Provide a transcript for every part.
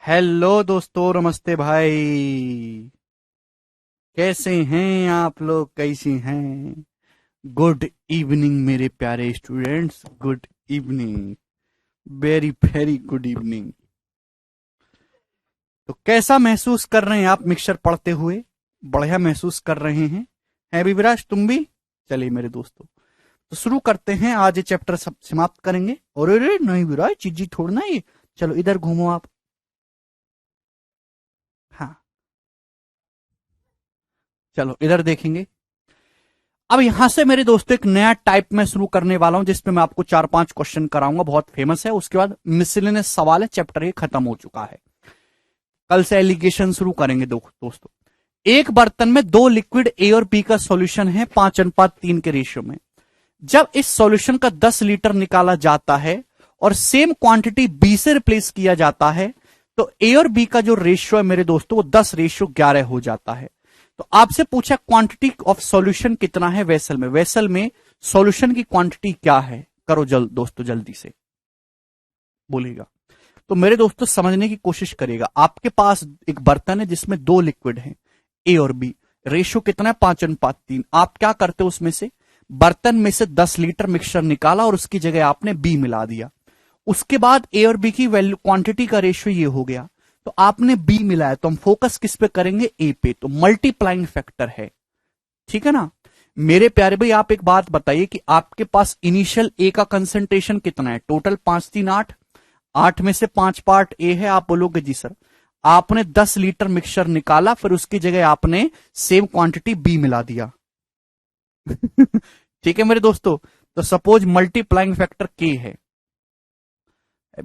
Hello दोस्तों, नमस्ते भाई। कैसे हैं आप लोग? कैसी हैं? गुड इवनिंग मेरे प्यारे students, good evening. Very very good evening. तो कैसा महसूस कर रहे हैं आप मिक्सचर पढ़ते हुए? बढ़िया महसूस कर रहे हैं? है विराज, तुम भी? चलिए मेरे दोस्तों, तो शुरू करते हैं। आज ये चैप्टर सब समाप्त करेंगे। और अरे नहीं विराज, चीजी छोड़ना ये। चलो इधर घूमो आप। हाँ, चलो इधर देखेंगे। अब यहां से मेरे दोस्तों एक नया टाइप में शुरू करने वाला हूं, जिसपे मैं आपको 4-5 क्वेश्चन कराऊंगा। बहुत फेमस है। उसके बाद मिसलेनियस सवाल है। चैप्टर ये खत्म हो चुका है। कल से एलिगेशन शुरू करेंगे। दोस्तों, एक बर्तन में दो लिक्विड ए और बी का सॉल्यूशन है 5:3 के रेशियो में। जब इस सॉल्यूशन का 10 लीटर निकाला जाता है और सेम क्वांटिटी बी से रिप्लेस किया जाता है, तो ए और बी का जो रेशियो है मेरे दोस्तों, वो 10:11 हो जाता है। तो आपसे पूछा क्वांटिटी ऑफ सॉल्यूशन कितना है वेसल में। वेसल में सॉल्यूशन की क्वांटिटी क्या है? करो दोस्तों जल्दी से बोलिएगा। तो मेरे दोस्तों समझने की कोशिश करिएगा। आपके पास एक बर्तन है जिसमें दो लिक्विड हैं, ए और बी। रेशियो कितना है? 5:3। आप क्या करते हो? उसमें से बर्तन में से 10 लीटर मिक्सचर निकाला और उसकी जगह आपने बी मिला दिया। उसके बाद ए और बी की वैल्यू क्वांटिटी का रेशियो ये हो गया, तो आपने बी मिलाया। तो हम फोकस किस पे करेंगे? ए पे। तो मल्टीप्लाइंग फैक्टर है, ठीक है ना मेरे प्यारे भाई। आप एक बात बताइए कि आपके पास इनिशियल ए का कंसंट्रेशन कितना है? टोटल 5 3 8, 8 में से 5 पार्ट ए है। आप बोलोगे जी सर, आपने 10 लीटर मिक्सचर निकाला, फिर उसकी जगह आपने सेम क्वांटिटी बी मिला दिया। ठीक है मेरे दोस्तों। तो सपोज मल्टीप्लाइंग फैक्टर के है।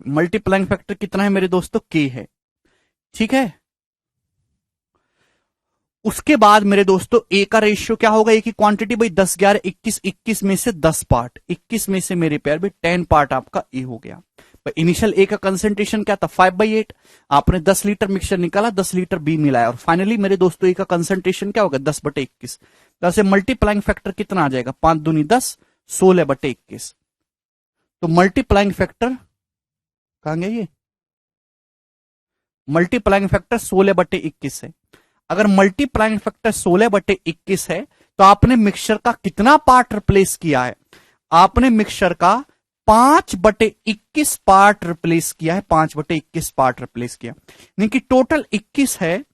मल्टीप्लाइंग फैक्टर कितना है मेरे दोस्तों? के है, ठीक है। उसके बाद मेरे दोस्तों ए का रेशियो क्या होगा? ए की क्वांटिटी भाई 10 11 21, 21 में से 10 पार्ट, 21 में से मेरे प्यार भाई 10 पार्ट आपका ए हो गया। इनिशियल ए का कंसेंट्रेशन क्या था? 5/8। आपने 10 लीटर मिक्सचर निकाला, 10 लीटर बी मिलाया, और फाइनली मेरे दोस्तों ए का कंसेंट्रेशन क्या होगा? 10/21। तो ऐसे मल्टीप्लाइंग फैक्टर कितना आ जाएगा? 5 दूनी 10, 16/21। तो मल्टीप्लाइंग फैक्टर कहां गया? ये मल्टीप्लाइंग फैक्टर 16/21 है। अगर मल्टीप्लाइंग फैक्टर 16/21 है, तो आपने मिक्सचर का कितना पार्ट रिप्लेस किया है? आपने मिक्सचर का 5/21 पार्ट रिप्लेस किया है। 5/21 पार्ट रिप्लेस किया, यानी कि टोटल 21 है,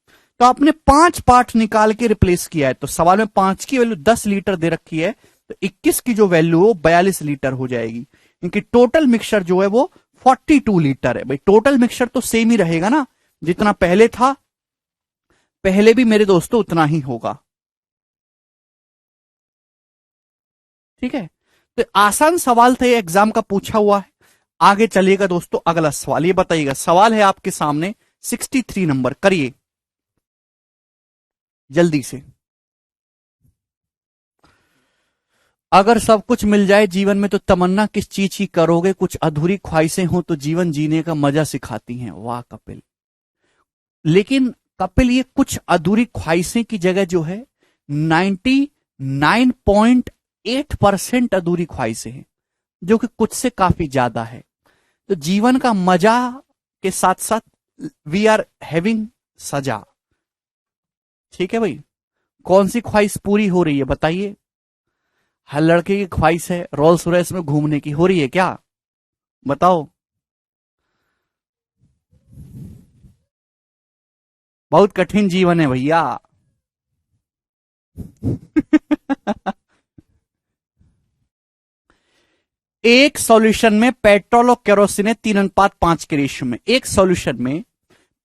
तो आपने 5 पार्ट निकाल के रिप्लेस किया है। तो सवाल में 5 की वैल्यू 10 लीटर दे रखी है, तो 21 की जो वैल्यू है वो 42 लीटर हो जाएगी, क्योंकि टोटल मिक्सचर जो है वो 42 लीटर है। भाई टोटल मिक्सचर तो सेम ही रहेगा ना, जितना पहले था, पहले भी मेरे दोस्तों उतना ही होगा, ठीक है। तो आसान सवाल था, ये एग्जाम का पूछा हुआ है। आगे चलिएगा दोस्तों, अगला सवाल ये बताइएगा। सवाल है आपके सामने 63 नंबर, करिए जल्दी से। अगर सब कुछ मिल जाए जीवन में तो तमन्ना किस चीज की करोगे? कुछ अधूरी ख्वाहिशें हो तो जीवन जीने का मजा सिखाती हैं। वाह कपिल। लेकिन कपिल, ये कुछ अधूरी ख्वाहिशें की जगह जो है 99.8% अधूरी ख्वाहिशें हैं, जो कि कुछ से काफी ज्यादा है। तो जीवन का मजा के साथ साथ वी आर हैविंग सजा, ठीक है भाई। कौन सी ख्वाहिश पूरी हो रही है बताइए? हर लड़के की ख्वाहिश है रोल्स रॉयस में घूमने की, हो रही है क्या? बताओ। बहुत कठिन जीवन है भैया। एक सॉल्यूशन में पेट्रोल और केरोसिन है 3:5 के रेशियो में। एक सॉल्यूशन में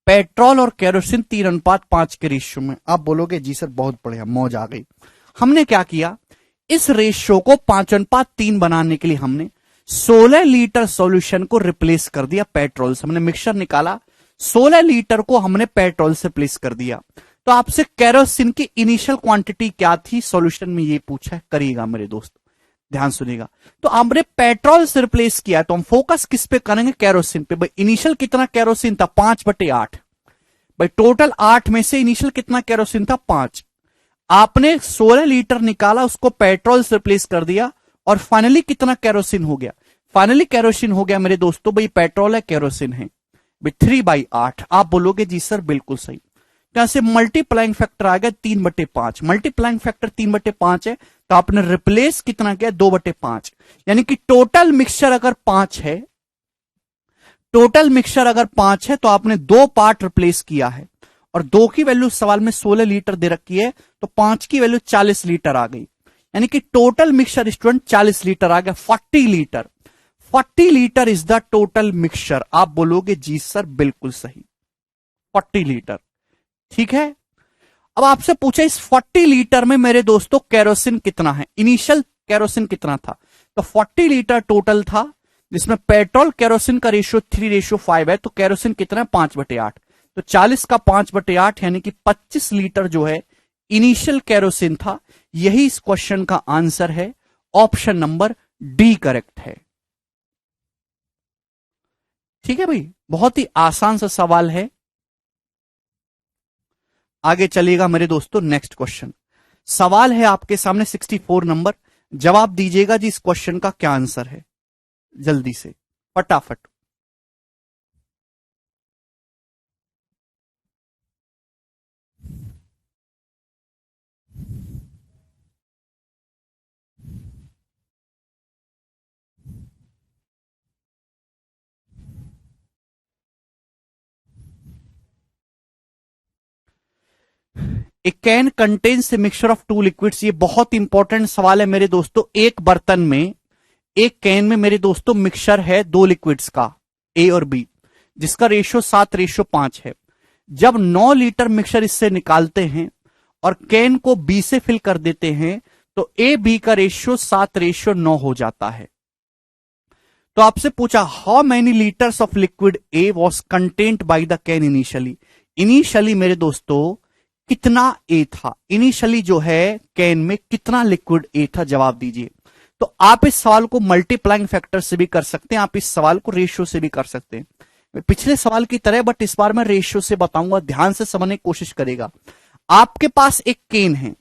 पेट्रोल और केरोसिन 3:5 के रेशियो में। आप बोलोगे जी सर बहुत बढ़िया, मौज आ गई। हमने क्या किया? इस रेशियो को 5:3 बनाने के लिए हमने 16 लीटर सॉल्यूशन को रिप्लेस कर दिया पेट्रोल से। हमने मिक्सचर निकाला, 16 लीटर को हमने पेट्रोल से रिप्लेस कर दिया। तो आपसे केरोसिन की इनिशियल क्वांटिटी क्या थी सॉल्यूशन में, ये पूछा है। करिएगा मेरे दोस्त, ध्यान सुनिएगा। तो हमने पेट्रोल से रिप्लेस किया, तो हम फोकस किस पे करेंगे? केरोसिन पे। भाई इनिशियल कितना केरोसिन था? 5/8। भाई टोटल 8 में से इनिशियल कितना केरोसिन था? 5। आपने 16 लीटर निकाला, उसको पेट्रोल से रिप्लेस कर दिया, और फाइनली कितना केरोसिन हो गया? फाइनली केरोसिन हो गया मेरे दोस्तों, भाई पेट्रोल है केरोसिन है, 3/8। आप बोलोगे जी सर बिल्कुल सही। यहां से मल्टीप्लाइंग फैक्टर आ गया 3/5। मल्टीप्लाइंग फैक्टर 3/5 है, तो आपने रिप्लेस कितना किया 2/5। यानी कि टोटल मिक्सचर अगर 5 है, टोटल मिक्सचर अगर 5 है तो आपने 2 पार्ट रिप्लेस किया है। और 2 की वैल्यू सवाल में 16 लीटर दे रखी है, तो 5 की वैल्यू 40 लीटर आ गई। यानी कि टोटल मिक्सचर स्टूडेंट 40 लीटर आ गया, 40 litre. 40 litre is the total mixture. आप बोलोगे जी सर बिल्कुल सही, 40 लीटर। ठीक है। अब आपसे पूछा इस 40 लीटर में मेरे दोस्तों केरोसिन कितना है, इनिशियल केरोसिन कितना था। तो 40 लीटर टोटल था, जिसमें पेट्रोल केरोसिन का रेशियो 3:5 है, तो केरोसिन कितना है 5/8। तो 40 का 5/8 यानी कि 25 लीटर जो है इनिशियल केरोसिन था। यही इस क्वेश्चन का आंसर है। ऑप्शन नंबर डी करेक्ट है। ठीक है भाई, बहुत ही आसान सा सवाल है। आगे चलिएगा मेरे दोस्तों, नेक्स्ट क्वेश्चन। सवाल है आपके सामने 64 नंबर। जवाब दीजिएगा जी इस क्वेश्चन का क्या आंसर है, जल्दी से फटाफट। A can contains a mixture of two liquids. ये बहुत इंपॉर्टेंट सवाल है मेरे दोस्तों। एक बर्तन में, एक कैन में मेरे दोस्तों मिक्सचर है 2 लिक्विड्स का, ए और बी, जिसका रेशियो 7:5 है। जब 9 लीटर मिक्सचर इससे निकालते हैं और कैन को बी से फिल कर देते हैं, तो ए बी का रेशियो 7:9 हो जाता है। तो आपसे पूछा how many litres of liquid A was content by the can initially. Initially मेरे दोस्तों कितना ए था, इनिशियली जो है कैन में कितना लिक्विड ए था, जवाब दीजिए। तो आप इस सवाल को मल्टीप्लाइंग फैक्टर से भी कर सकते हैं, आप इस सवाल को रेशियो से भी कर सकते हैं, पिछले सवाल की तरह, बट इस बार मैं रेशियो से बताऊंगा। ध्यान से समझने की कोशिश करेगा। आपके पास एक कैन है,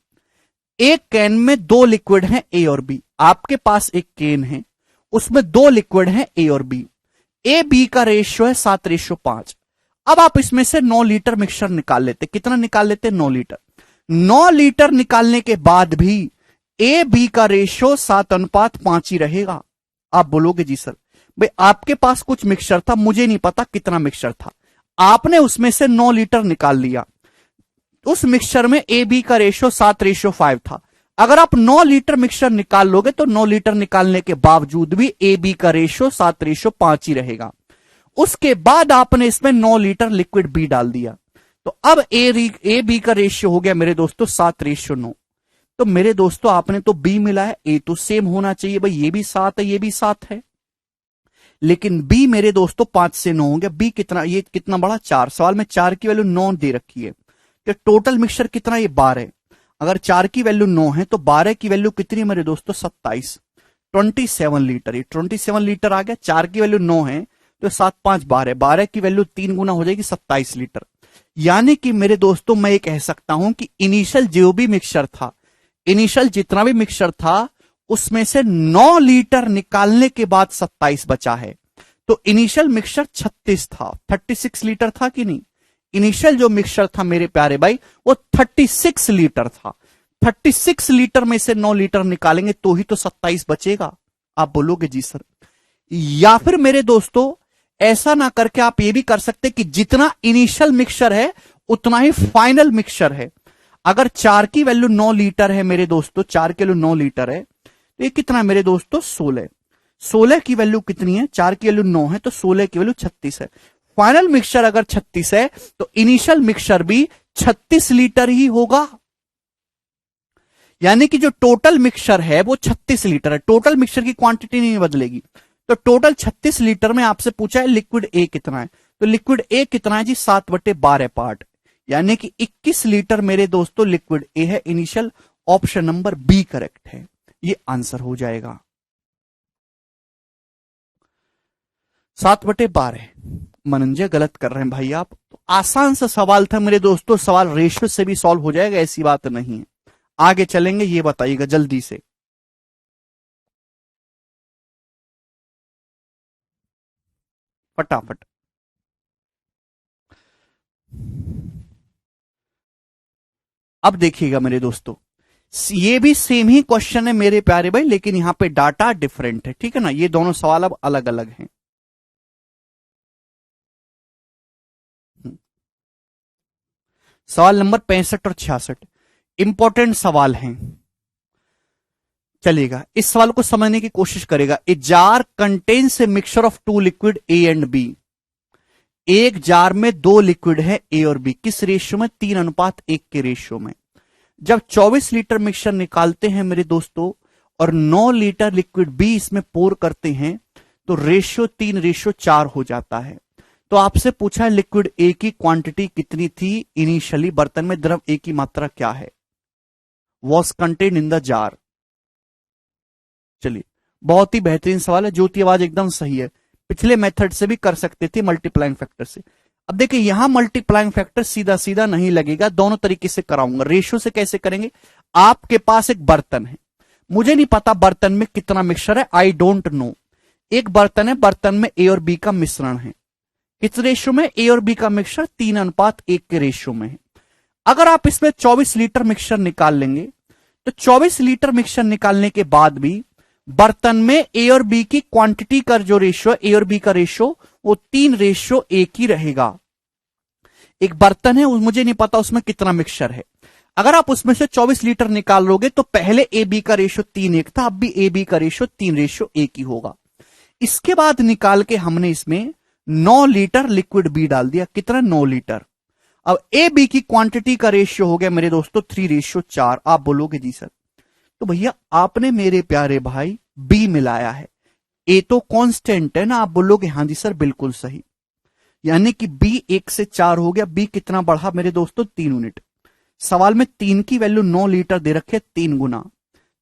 एक कैन में 2 लिक्विड हैं ए और बी। आपके पास एक कैन है, उसमें 2 लिक्विड हैं ए और बी। ए बी का रेशियो है 7:5। अब आप इसमें से 9 लीटर मिक्सचर निकाल लेते। कितना निकाल लेते? 9 लीटर। 9 लीटर निकालने के बाद भी ए बी का रेशियो 7:5 ही रहेगा। आप बोलोगे जी सर, भाई आपके पास कुछ मिक्सचर था, मुझे नहीं पता कितना मिक्सचर था, आपने उसमें से 9 लीटर निकाल लिया। उस मिक्सचर में ए बी का रेशियो 7:5 था। अगर आप 9 लीटर मिक्सचर निकाल लोगे तो 9 लीटर निकालने के बावजूद भी ए बी का रेशियो 7:5 ही रहेगा। उसके बाद आपने इसमें 9 लीटर लिक्विड बी डाल दिया, तो अब ए बी का रेशियो हो गया मेरे दोस्तों 7:9। तो मेरे दोस्तों आपने तो बी मिला है, ए तो सेम होना चाहिए, भाई ये भी 7 है, ये भी 7 है। लेकिन बी मेरे दोस्तों 5 से 9 हो गया। बी कितना, ये कितना बड़ा 4। सवाल में 4 की वैल्यू 9 दे रखी है, तो टोटल मिक्सचर कितना, ये 12। अगर 4 की वैल्यू 9 है तो 12 की वैल्यू कितनी है मेरे दोस्तों 27, 27 लीटर। ये 27 लीटर आ गया। 4 की वैल्यू 9 है तो 7 5 12, 12 की वैल्यू 3 गुना हो जाएगी 27 लीटर। यानी कि मेरे दोस्तों मैं ये कह सकता हूं कि इनिशियल जो भी मिक्सचर था, इनिशियल जितना भी मिक्सचर था, उसमें से 9 लीटर निकालने के बाद 27 बचा है। तो इनिशियल मिक्सचर 36 था, 36 लीटर था कि नहीं? इनिशियल जो मिक्सचर था मेरे प्यारे भाई वो 36 लीटर था। 36 लीटर में से 9 लीटर निकालेंगे तो ही तो 27 बचेगा। आप बोलोगे जी सर। या फिर मेरे दोस्तों ऐसा ना करके आप ये भी कर सकते कि जितना इनिशियल मिक्सचर है उतना ही फाइनल मिक्सचर है। अगर 4 की वैल्यू 9 लीटर है मेरे दोस्तों, 4 की वैल्यू 9 लीटर है, तो ये कितना है मेरे दोस्तों 16। 16 की वैल्यू कितनी है? 4 की वैल्यू 9 है तो 16 की वैल्यू 36 है। फाइनल मिक्सचर अगर 36 है तो इनिशियल मिक्सचर भी 36 लीटर ही होगा। यानी कि जो टोटल मिक्सचर है वो 36 लीटर है। टोटल मिक्सचर की क्वांटिटी नहीं बदलेगी। तो टोटल 36 लीटर में आपसे पूछा है लिक्विड ए कितना है, तो लिक्विड ए कितना है जी 7/12 पार्ट, यानी कि 21 लीटर मेरे दोस्तों लिक्विड ए है initial. Option number B correct है, ये आंसर हो जाएगा 7/12। मनंजय गलत कर रहे हैं भाई आप। तो आसान सा सवाल था मेरे दोस्तों, सवाल रेशियो से भी सॉल्व हो जाएगा, ऐसी बात नहीं है। आगे चलेंगे, ये बताइएगा जल्दी से फटाफट। अब देखिएगा मेरे दोस्तों, ये भी सेम ही क्वेश्चन है मेरे प्यारे भाई, लेकिन यहां पे डाटा डिफरेंट है, ठीक है ना। ये दोनों सवाल अब अलग अलग हैं। सवाल नंबर 65 और 66 इंपॉर्टेंट सवाल हैं, चलेगा। इस सवाल को समझने की कोशिश करेगा। A jar contains a mixture of two liquid A and B. एक जार में दो लिक्विड है ए और बी, किस रेशियो में? 3:1 के रेशियो में। जब 24 लीटर मिक्सचर निकालते हैं मेरे दोस्तों और 9 लीटर लिक्विड बी इसमें पोर करते हैं तो रेशियो 3:4 हो जाता है। तो आपसे पूछा है लिक्विड ए की क्वांटिटी कितनी थी इनिशियली, बर्तन में द्रव ए की मात्रा क्या है, was contain in the jar. चलिए, बहुत ही बेहतरीन सवाल है। ज्योति आवाज एकदम सही है, पिछले मेथड से भी कर सकते थे, मल्टीप्लाइंग फैक्टर से। अब देखिए यहां मल्टीप्लाइंग फैक्टर सीधा सीधा नहीं लगेगा, दोनों तरीके से कराऊंगा। रेशियो से कैसे करेंगे? आपके पास एक बर्तन है, मुझे नहीं पता बर्तन में कितना मिक्सचर है, आई डोंट नो। एक बर्तन है, बर्तन में ए और बी का मिश्रण है, किस रेशियो में? ए और बी का मिक्सचर 3:1 के रेशियो में है। अगर आप इसमें 24 लीटर मिक्सचर निकाल लेंगे तो 24 लीटर मिक्सचर निकालने के बाद भी बर्तन में ए और बी की क्वांटिटी का जो रेशियो, ए और बी का रेशियो, वो 3:1 ही रहेगा। एक बर्तन है, मुझे नहीं पता उसमें कितना मिक्सचर है। अगर आप उसमें से 24 लीटर निकाल लोगे तो पहले ए बी का रेशियो 3:1 था, अब भी ए बी का रेशियो 3:1 ही होगा। इसके बाद निकाल के हमने इसमें 9 लीटर लिक्विड बी डाल दिया। कितना? 9 लीटर। अब ए बी की क्वांटिटी का रेशियो हो गया मेरे दोस्तों 3:4। आप बोलोगे जी सर, तो भैया आपने मेरे प्यारे भाई बी मिलाया है, ए तो कांस्टेंट है ना। आप बोलोगे हाँ जी सर बिल्कुल सही, यानी कि बी 1 से 4 हो गया। बी कितना बढ़ा मेरे दोस्तों? 3 यूनिट। सवाल में 3 की वैल्यू 9 लीटर दे रखे, 3 गुना।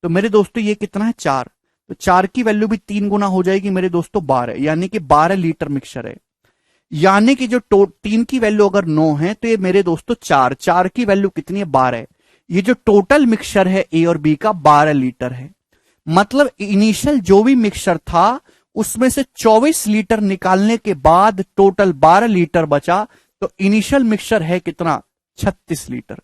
तो मेरे दोस्तों ये कितना है? 4। तो 4 की वैल्यू भी 3 गुना हो जाएगी मेरे दोस्तों 12, यानी कि 12 लीटर मिक्सचर है। यानी कि जो 3 की वैल्यू अगर 9 है तो ये मेरे दोस्तों 4 की वैल्यू कितनी है? 12। ये जो टोटल मिक्सचर है ए और बी का 12 लीटर है। मतलब इनिशियल जो भी मिक्सचर था उसमें से 24 लीटर निकालने के बाद टोटल 12 लीटर बचा। तो इनिशियल मिक्सचर है कितना? 36 लीटर।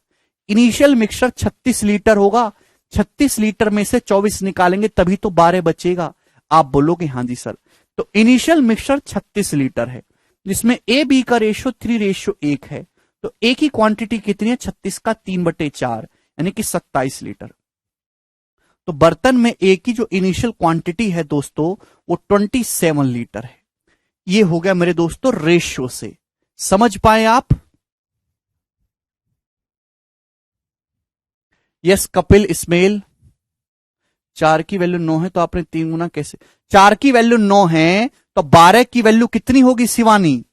इनिशियल मिक्सचर 36 लीटर होगा। 36 लीटर में से 24 निकालेंगे तभी तो 12 बचेगा। आप बोलोगे हाँ जी सर। तो इनिशियल मिक्सचर 36 लीटर है, जिसमें ए बी का रेशियो 3:1 है। तो ए की क्वांटिटी कितनी है? 36 का 3/4, यानी कि 27 लीटर। तो बर्तन में ए की जो इनिशियल क्वांटिटी है दोस्तों वो 27 लीटर है। ये हो गया मेरे दोस्तों रेशियो से। समझ पाए आप? यस कपिल इस्माइल। 4 की वैल्यू 9 है तो आपने 3 गुना कैसे? 4 की वैल्यू 9 है तो 12 की वैल्यू कितनी होगी शिवानी?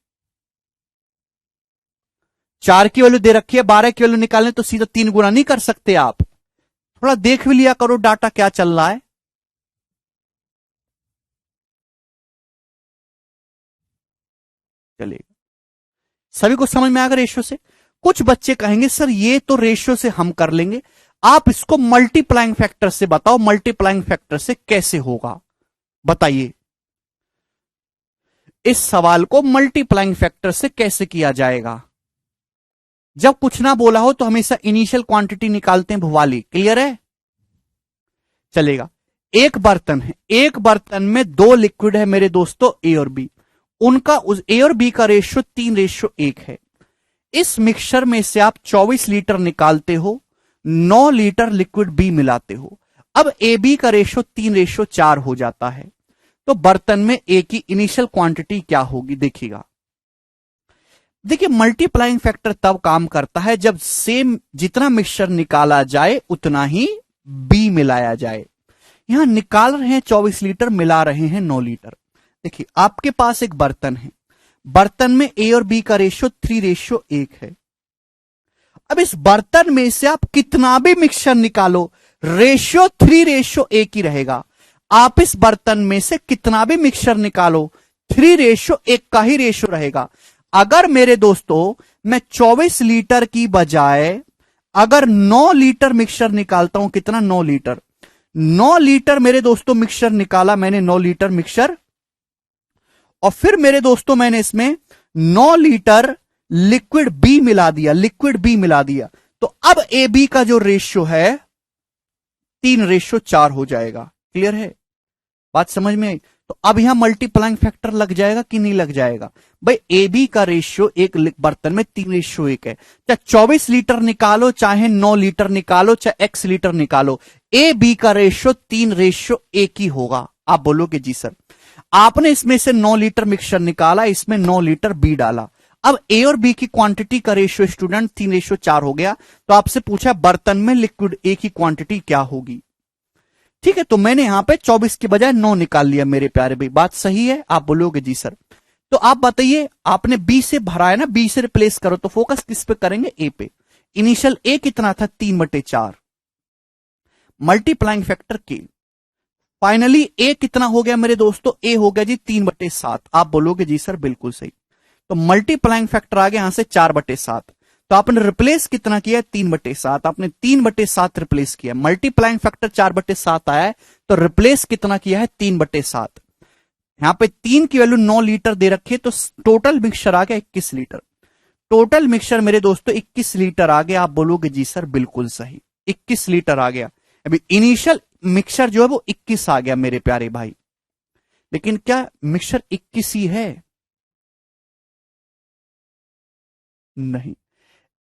4 की वैल्यू दे रखी है, 12 की वैल्यू निकालने तो सीधा 3 गुना नहीं कर सकते आप। थोड़ा देख भी लिया करो डाटा क्या चल रहा है। चलेगा, सभी को समझ में आएगा रेशियो से। कुछ बच्चे कहेंगे सर ये तो रेशियो से हम कर लेंगे, आप इसको मल्टीप्लाइंग फैक्टर से बताओ, मल्टीप्लाइंग फैक्टर से कैसे होगा बताइए। इस सवाल को मल्टीप्लाइंग फैक्टर से कैसे किया जाएगा? जब कुछ ना बोला हो तो हमेशा इनिशियल क्वांटिटी निकालते हैं भुवाली, क्लियर है? चलेगा। एक बर्तन है, एक बर्तन में 2 लिक्विड है मेरे दोस्तों ए और बी। उनका उस ए और बी का रेशियो 3:1 है। इस मिक्सचर में से आप 24 लीटर निकालते हो, 9 लीटर लिक्विड बी मिलाते हो। अब ए बी का रेशियो 3:4 हो जाता है। तो बर्तन में ए की इनिशियल क्वांटिटी क्या होगी देखिएगा। देखिए मल्टीप्लाइंग फैक्टर तब काम करता है जब सेम जितना मिक्सचर निकाला जाए उतना ही बी मिलाया जाए। यहां निकाल रहे हैं 24 लीटर, मिला रहे हैं 9 लीटर। देखिए आपके पास एक बर्तन है, बर्तन में ए और बी का रेशियो 3:1 है। अब इस बर्तन में से आप कितना भी मिक्सचर निकालो रेशियो 3:1 ही रहेगा। आप इस बर्तन में से कितना भी मिक्सचर निकालो 3:1 का ही रेशियो रहेगा। अगर मेरे दोस्तों मैं 24 लीटर की बजाय अगर 9 लीटर मिक्सचर निकालता हूं, कितना? 9 लीटर। 9 लीटर मेरे दोस्तों मिक्सचर निकाला मैंने, 9 लीटर मिक्सचर, और फिर मेरे दोस्तों मैंने इसमें 9 लीटर लिक्विड बी मिला दिया, लिक्विड बी मिला दिया। तो अब ए बी का जो रेशियो है 3:4 हो जाएगा। क्लियर है, बात समझ में आई? तो अब यहां मल्टीप्लाइंग फैक्टर लग जाएगा कि नहीं लग जाएगा? भाई ए बी का रेशियो एक बर्तन में 3:1 है। चाहे 24 लीटर निकालो, चाहे 9 लीटर निकालो, चाहे x लीटर निकालो, ए बी का रेशियो 3:1 ही होगा। आप बोलोगे जी सर, आपने इसमें से 9 लीटर मिक्सचर निकाला, इसमें 9 लीटर बी डाला, अब ए और बी की क्वांटिटी का रेशियो स्टूडेंट 3:4 हो गया। तो आपसे पूछा बर्तन में लिक्विड ए की क्वांटिटी क्या होगी। ठीक है, तो मैंने यहां पे 24 के बजाय 9 निकाल लिया मेरे प्यारे भाई। बात सही है? आप बोलोगे जी सर। तो आप बताइए, आपने बी से भरा है ना, बी से रिप्लेस करो, तो फोकस किस पे करेंगे? ए पे। इनिशियल ए कितना था? 3/4। मल्टीप्लाइंग फैक्टर के, फाइनली ए कितना हो गया मेरे दोस्तों? ए हो गया जी 3/7। आप बोलोगे जी सर बिल्कुल सही। तो मल्टीप्लाइंग फैक्टर आ गया यहां से 4/7। तो आपने रिप्लेस कितना किया? 3/7। आपने 3/7 रिप्लेस किया। मल्टीप्लाइंग फैक्टर 4/7 आया है, तो रिप्लेस कितना किया है? 3/7। यहां पे 3 की वैल्यू 9 लीटर दे रखी है, तो टोटल मिक्सचर आ गया 21 लीटर। टोटल मिक्सचर मेरे दोस्तों 21 लीटर आ गया। आप बोलोगे जी सर बिल्कुल सही, 21 लीटर आ गया। अभी इनिशियल मिक्सचर जो है वो 21 आ गया मेरे प्यारे भाई। लेकिन क्या मिक्सचर 21 ही है? नहीं,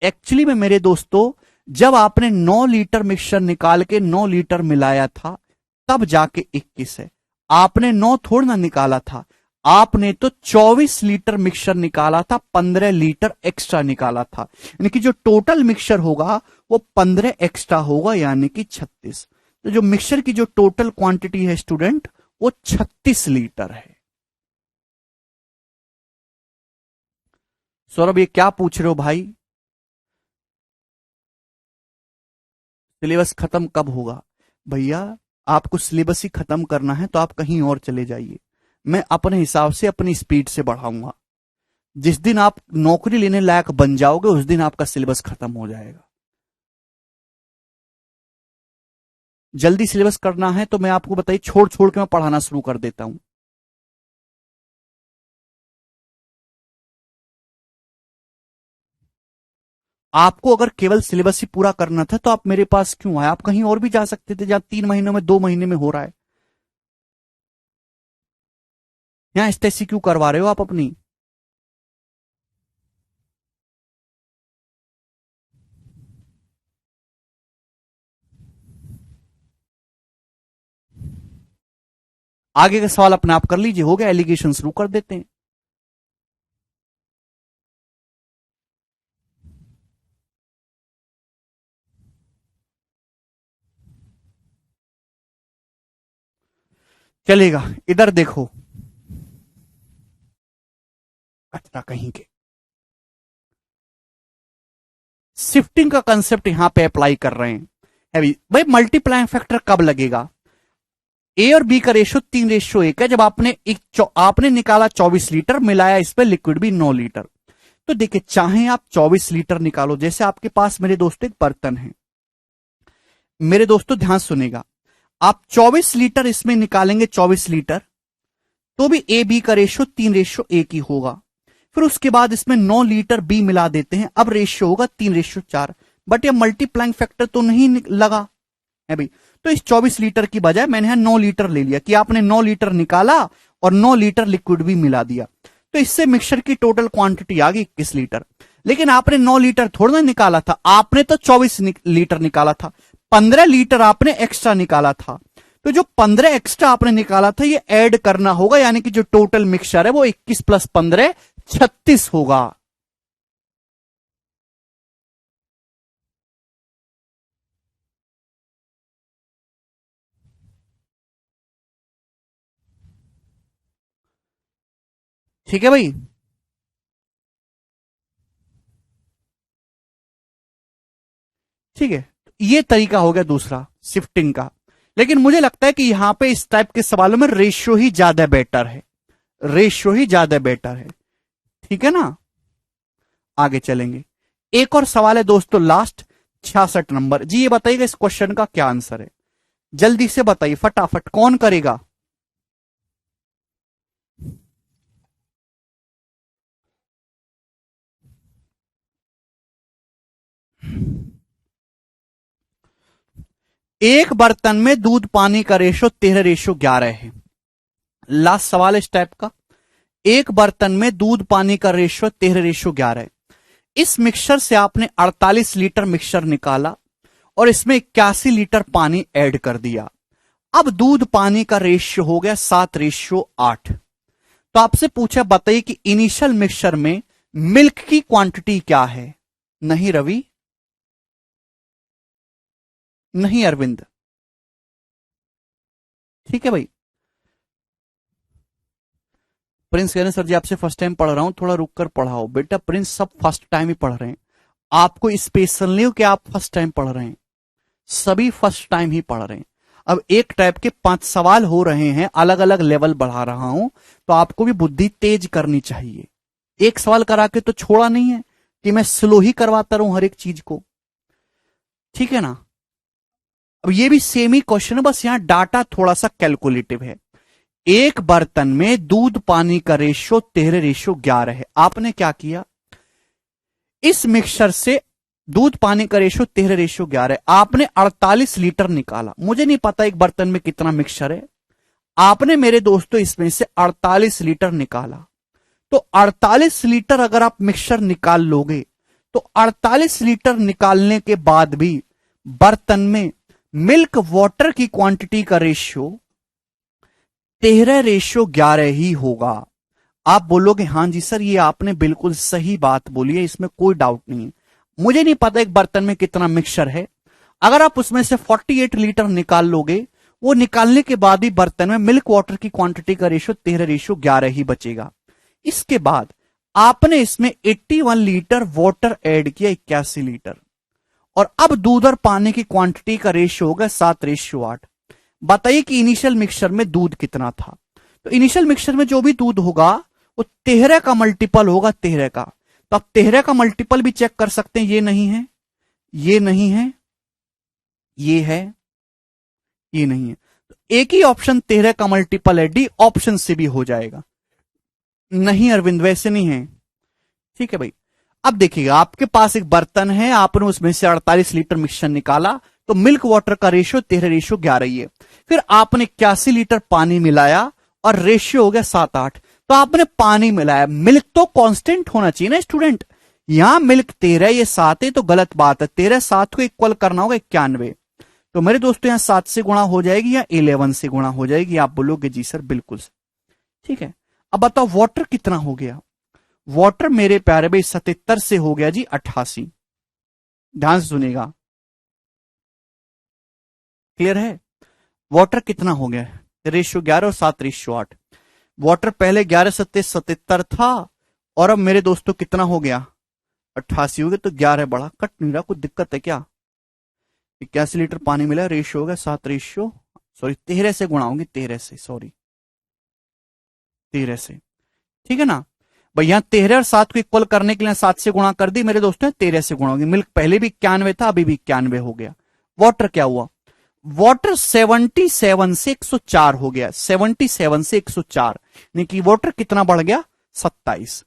एक्चुअली में मेरे दोस्तों, जब आपने 9 लीटर मिक्सचर निकाल के 9 लीटर मिलाया था, तब जाके 21 है। आपने 9 थोड़ा ना निकाला था, आपने तो 24 लीटर मिक्सचर निकाला था, 15 लीटर एक्स्ट्रा निकाला था। यानी कि जो टोटल मिक्सचर होगा वो 15 एक्स्ट्रा होगा, यानी कि 36। तो जो मिक्सचर की जो टोटल क्वांटिटी है स्टूडेंट, वो 36 लीटर है। सौरभ, ये क्या पूछ रहे हो भाई? सिलेबस खत्म कब होगा? भैया, आपको सिलेबस ही खत्म करना है तो आप कहीं और चले जाइए, मैं अपने हिसाब से अपनी स्पीड से बढ़ाऊंगा। जिस दिन आप नौकरी लेने लायक बन जाओगे उस दिन आपका सिलेबस खत्म हो जाएगा। जल्दी सिलेबस करना है तो मैं आपको बताइए, छोड़ छोड़ के मैं पढ़ाना शुरू कर देता हूं। आपको अगर केवल सिलेबस ही पूरा करना था तो आप मेरे पास क्यों आए? आप कहीं और भी जा सकते थे, जहां 3 महीनों में 2 महीने में हो रहा है। यहां स्टेसी क्यों करवा रहे हो आप अपनी? आगे का सवाल अपने आप कर लीजिए, हो गया, एलिगेशन शुरू कर देते हैं। चलेगा, इधर देखो, कचरा कहीं के। शिफ्टिंग का कंसेप्ट यहां पे अप्लाई कर रहे हैं। है भाई, मल्टीप्लाइंग फैक्टर कब लगेगा? ए और बी का रेशो 3:1 है। जब आपने निकाला 24 लीटर, मिलाया इस पे लिक्विड भी 9 लीटर। तो देखिए, चाहे आप 24 लीटर निकालो, जैसे आपके पास मेरे दोस्तों एक बर्तन है, मेरे दोस्तों ध्यान सुनेगा, आप 24 लीटर इसमें निकालेंगे, 24 लीटर, तो भी ए बी का रेशियो 3:1 ही होगा। फिर उसके बाद इसमें 9 लीटर बी मिला देते हैं, अब रेशियो होगा 3:4। बट ये मल्टीप्लाइंग फैक्टर तो नहीं लगा है भाई। तो इस 24 लीटर की बजाय मैंने यहां 9 लीटर ले लिया, कि आपने 9 लीटर निकाला और 9 लीटर लिक्विड भी मिला दिया। तो इससे मिक्सचर की टोटल क्वांटिटी आ गई 21 लीटर। लेकिन आपने 9 लीटर थोड़ा ना निकाला था, आपने तो 24 लीटर निकाला था, 15 लीटर आपने एक्स्ट्रा निकाला था। तो जो 15 एक्स्ट्रा आपने निकाला था ये ऐड करना होगा, यानी कि जो टोटल मिक्सचर है वो 21 + 15 36 होगा। ठीक है भाई। ठीक है, ये तरीका हो गया दूसरा शिफ्टिंग का। लेकिन मुझे लगता है कि यहां पे इस टाइप के सवालों में रेशियो ही ज्यादा बेटर है, रेशियो ही ज्यादा बेटर है। ठीक है ना, आगे चलेंगे। एक और सवाल है दोस्तों, लास्ट 66 नंबर। जी ये बताइएगा इस क्वेश्चन का क्या आंसर है? जल्दी से बताइए, फटाफट, कौन करेगा? एक बर्तन में दूध पानी का रेशो 13:11 है। लास्ट सवाल इस टाइप का, एक बर्तन में दूध पानी का रेशो 13:11 है। इस मिक्सचर से आपने 48 लीटर मिक्सचर निकाला और इसमें 81 लीटर पानी ऐड कर दिया। अब दूध पानी का रेशियो हो गया 7:8। तो आपसे पूछा, बताइए कि इनिशियल मिक्सचर में मिल्क की क्वांटिटी क्या है? नहीं रवि, नहीं अरविंद, ठीक है भाई। प्रिंस कह रहे हैं सर जी आपसे फर्स्ट टाइम पढ़ रहा हूं, थोड़ा रुक कर पढ़ाओ। बेटा प्रिंस सब फर्स्ट टाइम ही पढ़ रहे हैं, आपको स्पेशल नहीं हो कि आप फर्स्ट टाइम पढ़ रहे हैं, सभी फर्स्ट टाइम ही पढ़ रहे हैं। अब एक टाइप के 5 सवाल हो रहे हैं, अलग अलग लेवल बढ़ा रहा हूं, तो आपको भी बुद्धि तेज करनी चाहिए। एक सवाल करा के तो छोड़ा नहीं है कि मैं स्लो ही करवाता रहूं हर एक चीज को, ठीक है ना। अब ये भी सेम ही क्वेश्चन है, बस यहां डाटा थोड़ा सा कैलकुलेटिव है। एक बर्तन में दूध पानी का रेशियो 13:11 है। आपने क्या किया, इस मिक्सचर से दूध पानी का रेशियो 13:11 है, आपने 48 लीटर निकाला। मुझे नहीं पता एक बर्तन में कितना मिक्सचर है, आपने मेरे दोस्तों इसमें से 48 लीटर निकाला। तो 48 लीटर अगर आप मिक्सचर निकाल लोगे तो 48 लीटर निकालने के बाद भी बर्तन में मिल्क वाटर की क्वांटिटी का रेशियो 13:11 ही होगा। आप बोलोगे हां जी सर ये आपने बिल्कुल सही बात बोली है, इसमें कोई डाउट नहीं है। मुझे नहीं पता एक बर्तन में कितना मिक्सचर है, अगर आप उसमें से 48 लीटर निकाल लोगे, वो निकालने के बाद ही बर्तन में मिल्क वाटर की क्वांटिटी का रेशियो 13:11 ही बचेगा। इसके बाद आपने इसमें 81 लीटर वाटर ऐड किया, 81 लीटर, और अब दूध और पानी की क्वांटिटी का रेशियो होगा 7:8। बताइए कि इनिशियल मिक्सचर में दूध कितना था। तो इनिशियल मिक्सचर में जो भी दूध होगा वो 13 का मल्टीपल होगा, 13 का। तो आप 13 का मल्टीपल भी चेक कर सकते हैं, ये नहीं है, ये नहीं है, ये है, ये नहीं है। तो एक ही ऑप्शन 13 का मल्टीपल है, डी ऑप्शन से भी हो जाएगा। नहीं अरविंद वैसे नहीं है, ठीक है भाई। अब देखिएगा आपके पास एक बर्तन है, आपने उसमें से 48 लीटर मिक्सचर निकाला, तो मिल्क वाटर का रेशियो 13:11 ही है। फिर आपने 81 लीटर पानी मिलाया और रेशियो हो गया 7:8। तो आपने पानी मिलाया, मिल्क तो कांस्टेंट होना चाहिए ना स्टूडेंट। यहां मिल्क 13 ये 7 है तो गलत बात है, 13 7 को इक्वल करना होगा 91। तो मेरे दोस्तों यहां 7 से गुणा हो जाएगी या 11 से गुणा हो जाएगी। आप बोलोगे जी सर बिल्कुल सर, ठीक है। अब बताओ वाटर कितना हो गया। वाटर मेरे प्यारे भाई 77 से हो गया जी 88। ध्यान से सुनिएगा, क्लियर है। वाटर कितना हो गया, रेशियो 11 और 7:8। वाटर पहले 11 सत्ते 77 था, और अब मेरे दोस्तों कितना हो गया 88 हो गया। तो 11 बढ़ा, कट नहीं रहा, कुछ दिक्कत है क्या। 81 लीटर पानी मिला, रेशियो हो गया 13 से गुणा होंगे, 13 से, सॉरी 13 से, ठीक है ना भाई। यहां 13 और 7 को इक्वल करने के लिए 7 से गुणा कर दी मेरे दोस्तों, 13 से गुणा होगी। मिल्क पहले भी 91 था, अभी भी 91 हो गया। वाटर क्या हुआ, वाटर 77 से 104 हो गया, 77 से 104, यानी कि वाटर कितना बढ़ गया 27।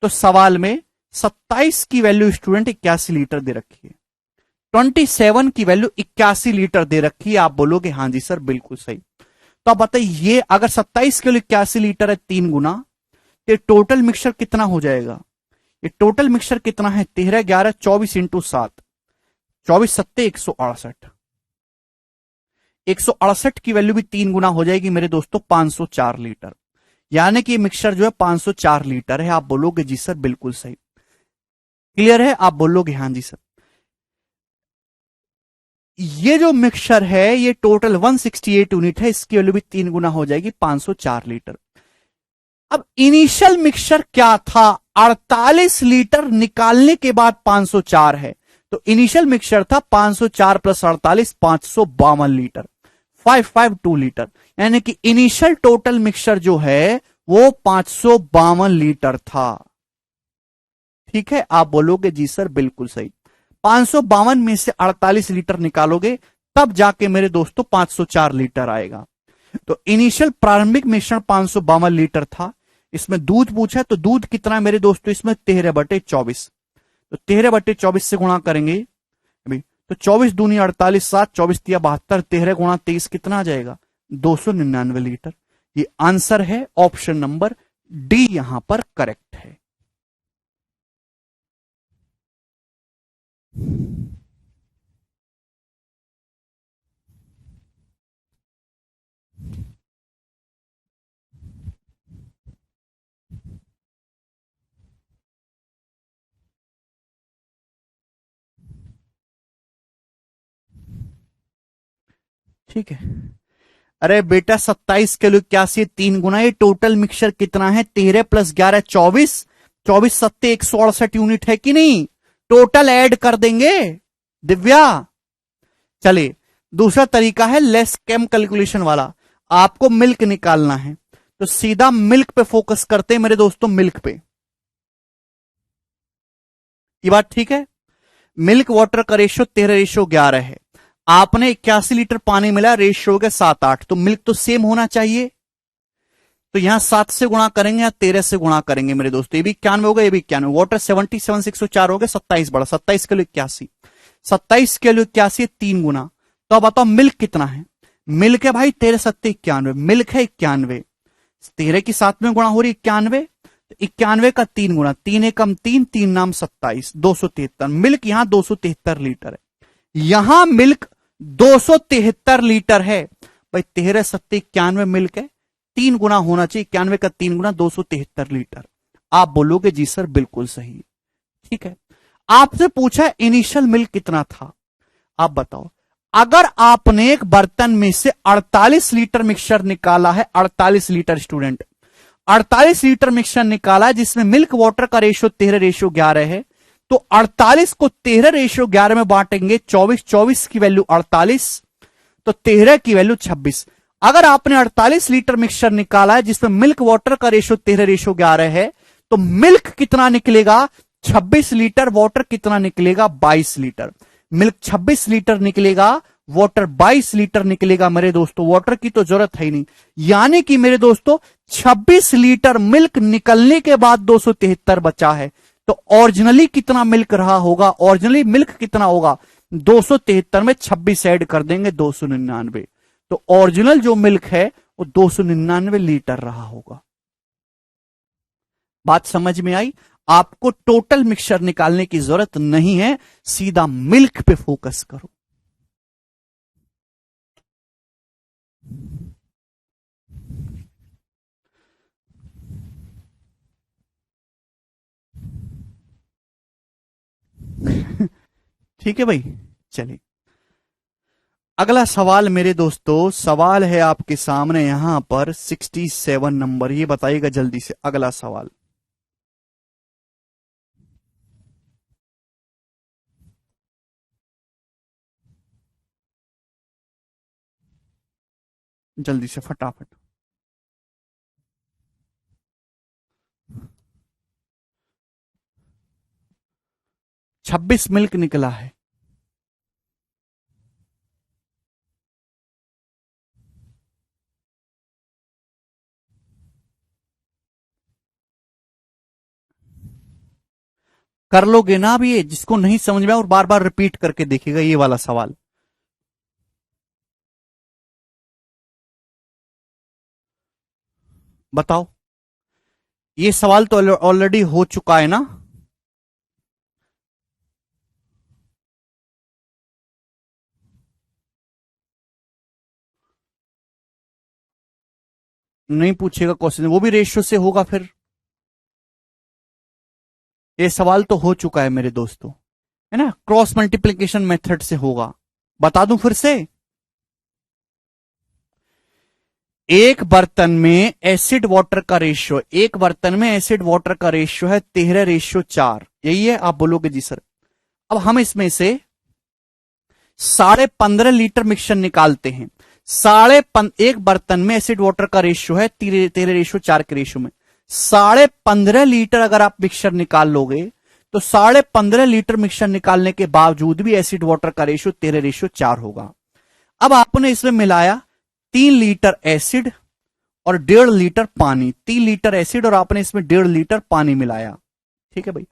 तो सवाल में 27 की वैल्यू स्टूडेंट 81 लीटर दे रखी है, 27 की वैल्यू 81 लीटर दे रखी है। आप बोलोगे हां जी सर बिल्कुल सही। तो आप बताइए ये अगर 27 के लिए 81 लीटर है 3 गुना, तो टोटल मिक्सचर कितना हो जाएगा। ये टोटल मिक्सचर कितना है 13 11 24 इंटू 7, 24 सत्ते 168। 168 की वैल्यू भी 3 गुना हो जाएगी मेरे दोस्तों 504 लीटर, यानी कि मिक्सचर जो है 504 लीटर है। आप बोलोगे जी सर बिल्कुल सही, क्लियर है। आप बोलोगे हां जी सर। ये जो मिक्सचर है ये टोटल 168 यूनिट है, इसकी वैल्यू भी 3 गुना हो जाएगी 504 लीटर। अब इनिशियल मिक्सचर क्या था 48 लीटर निकालने के बाद 504 है, तो इनिशियल मिक्सचर था 504 प्लस 48 552 लीटर, 552 लीटर, यानी कि इनिशियल टोटल मिक्सचर जो है वो 552 लीटर था, ठीक है। आप बोलोगे जी सर बिल्कुल सही। 552 में से 48 लीटर निकालोगे तब जाके मेरे दोस्तों 504 लीटर आएगा। तो इनिशियल प्रारंभिक मिश्रण 552 लीटर था। इसमें दूध पूछा, तो दूध कितना है मेरे दोस्तों इसमें 13/24, तो 13/24 से गुणा करेंगे अभी तो 24 दूनी 48, 7 24 तिया 72, 13 गुणा 23 कितना आ जाएगा? 299 लीटर। ये आंसर है ऑप्शन नंबर डी यहां पर करेक्ट है। ठीक है। अरे बेटा 27 किलो 81 3 गुना, ये टोटल मिक्सचर कितना है? 13 प्लस 11 24, 24 सत्ते 168 यूनिट है कि नहीं? टोटल ऐड कर देंगे दिव्या। चलिए दूसरा तरीका है लेस केम कैलकुलेशन वाला। आपको मिल्क निकालना है तो सीधा मिल्क पे फोकस करते हैं मेरे दोस्तों, मिल्क पे। ये बात ठीक है। मिल्क वाटर का रेशियो 13:11 है। आपने 81 लीटर पानी मिला, रेशियो हो गया 7-8, तो मिल्क तो सेम होना चाहिए। तो यहां 7 से गुणा करेंगे या 13 से गुणा करेंगे मेरे दोस्तों? ये भी 91 हो गया, ये भी 91। वाटर 77 से 104 हो गया, 27 बढ़ा, 27 किलो 81, 27 किलो 81 3 गुना। तो अब बताओ मिल्क कितना है? मिल्क है भाई 13 सत्ते 91, मिल्क है 91, 13 की 7 में गुणा हो रही 91, 91 का 3 गुना, 3 एकम 3, 3 नाम 27, 273। मिल्क यहां 273 लीटर है, यहां मिल्क 273 लीटर है। भाई 13 सत्ते 91 मिल्क है, 3 गुना होना चाहिए, 91 का 3 गुना 273 लीटर। आप बोलोगे जी सर बिल्कुल सही। ठीक है, आपसे पूछा इनिशियल मिल्क कितना था, आप बताओ। अगर आपने एक बर्तन में से 48 लीटर मिक्सचर निकाला है, 48 लीटर स्टूडेंट, 48 लीटर मिक्सचर निकाला है जिसमें मिल्क वाटर का रेशियो 13:11 है, तो 48 को 13:11 में बांटेंगे, 24, 24 की वैल्यू 48, तो 13 की वैल्यू 26। अगर आपने 48 लीटर मिक्सचर निकाला है जिसमें मिल्क वाटर का रेशियो 13:11 है, तो मिल्क कितना निकलेगा? 26 लीटर। वाटर कितना निकलेगा? 22 लीटर। मिल्क 26 लीटर निकलेगा, वाटर 22 लीटर निकलेगा मेरे दोस्तों। वाटर की तो जरूरत है ही नहीं। यानी कि मेरे दोस्तों 26 लीटर मिल्क निकलने के बाद 273 बचा है। तो ओरिजिनली कितना मिल्क रहा होगा? ओरिजिनली मिल्क कितना होगा? 273 में 26 ऐड कर देंगे, 299। तो ओरिजिनल जो मिल्क है वो 299 लीटर रहा होगा। बात समझ में आई? आपको टोटल मिक्सचर निकालने की जरूरत नहीं है, सीधा मिल्क पे फोकस करो। ठीक है भाई, चलिए अगला सवाल मेरे दोस्तों, सवाल है आपके सामने यहां पर 67 नंबर। ये बताइएगा जल्दी से अगला सवाल। जल्दी से फटाफट। 26 मिल्क निकला है। कर लोगे ना अब? ये जिसको नहीं समझ में और बार बार रिपीट करके देखिएगा ये वाला सवाल। बताओ, ये सवाल तो ऑलरेडी हो चुका है ना? नहीं पूछेगा क्वेश्चन, वो भी रेशियो से होगा फिर। ये सवाल तो हो चुका है मेरे दोस्तों, है ना? क्रॉस मल्टीप्लीकेशन मेथड से होगा। बता दूं फिर से, एक बर्तन में एसिड वाटर का रेशियो, एक बर्तन में एसिड वाटर का रेशियो है 13:4, यही है? आप बोलोगे जी सर। अब हम इसमें से 15.5 लीटर मिक्सचर निकालते हैं। एक बर्तन में एसिड वाटर का रेशियो है 13:4 के रेशियो में 15.5 लीटर अगर आप मिक्सचर निकाल लोगे, तो 15.5 लीटर मिक्सचर निकालने के बावजूद भी एसिड वाटर का रेशियो 13:4 होगा। अब आपने इसमें मिलाया 3 लीटर एसिड और 1.5 लीटर पानी। 3 लीटर एसिड और आपने इसमें 1.5 लीटर पानी मिलाया। ठीक है भाई।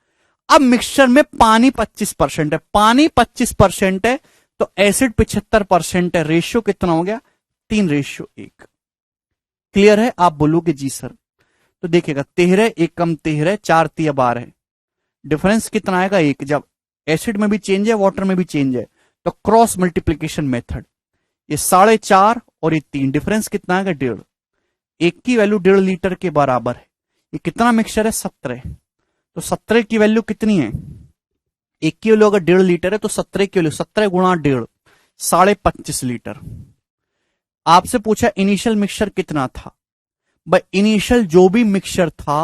अब मिक्सचर में पानी 25% है, पानी 25% है तो एसिड 75% है, रेशियो कितना हो गया 3:1। क्लियर है? आप बोलोगे जी सर। तो देखिएगा 13 1 कम 13 4 3 12 है, डिफरेंस कितना आएगा 1। जब एसिड में भी चेंज है वाटर में भी चेंज है तो क्रॉस मल्टीप्लीकेशन मेथड, ये 4.5 और ये 3, डिफरेंस कितना आएगा 1.5। एक की वैल्यू 1.5 लीटर के बराबर है। ये कितना मिक्सचर है 17, तो 17 की वैल्यू कितनी है, एक की वैल्यू अगर 1.5 लीटर है तो 17 की वैल्यू 17 गुणा 1.5 25.5 लीटर। आपसे पूछा इनिशियल मिक्सचर कितना था, भाई इनिशियल जो भी मिक्सचर था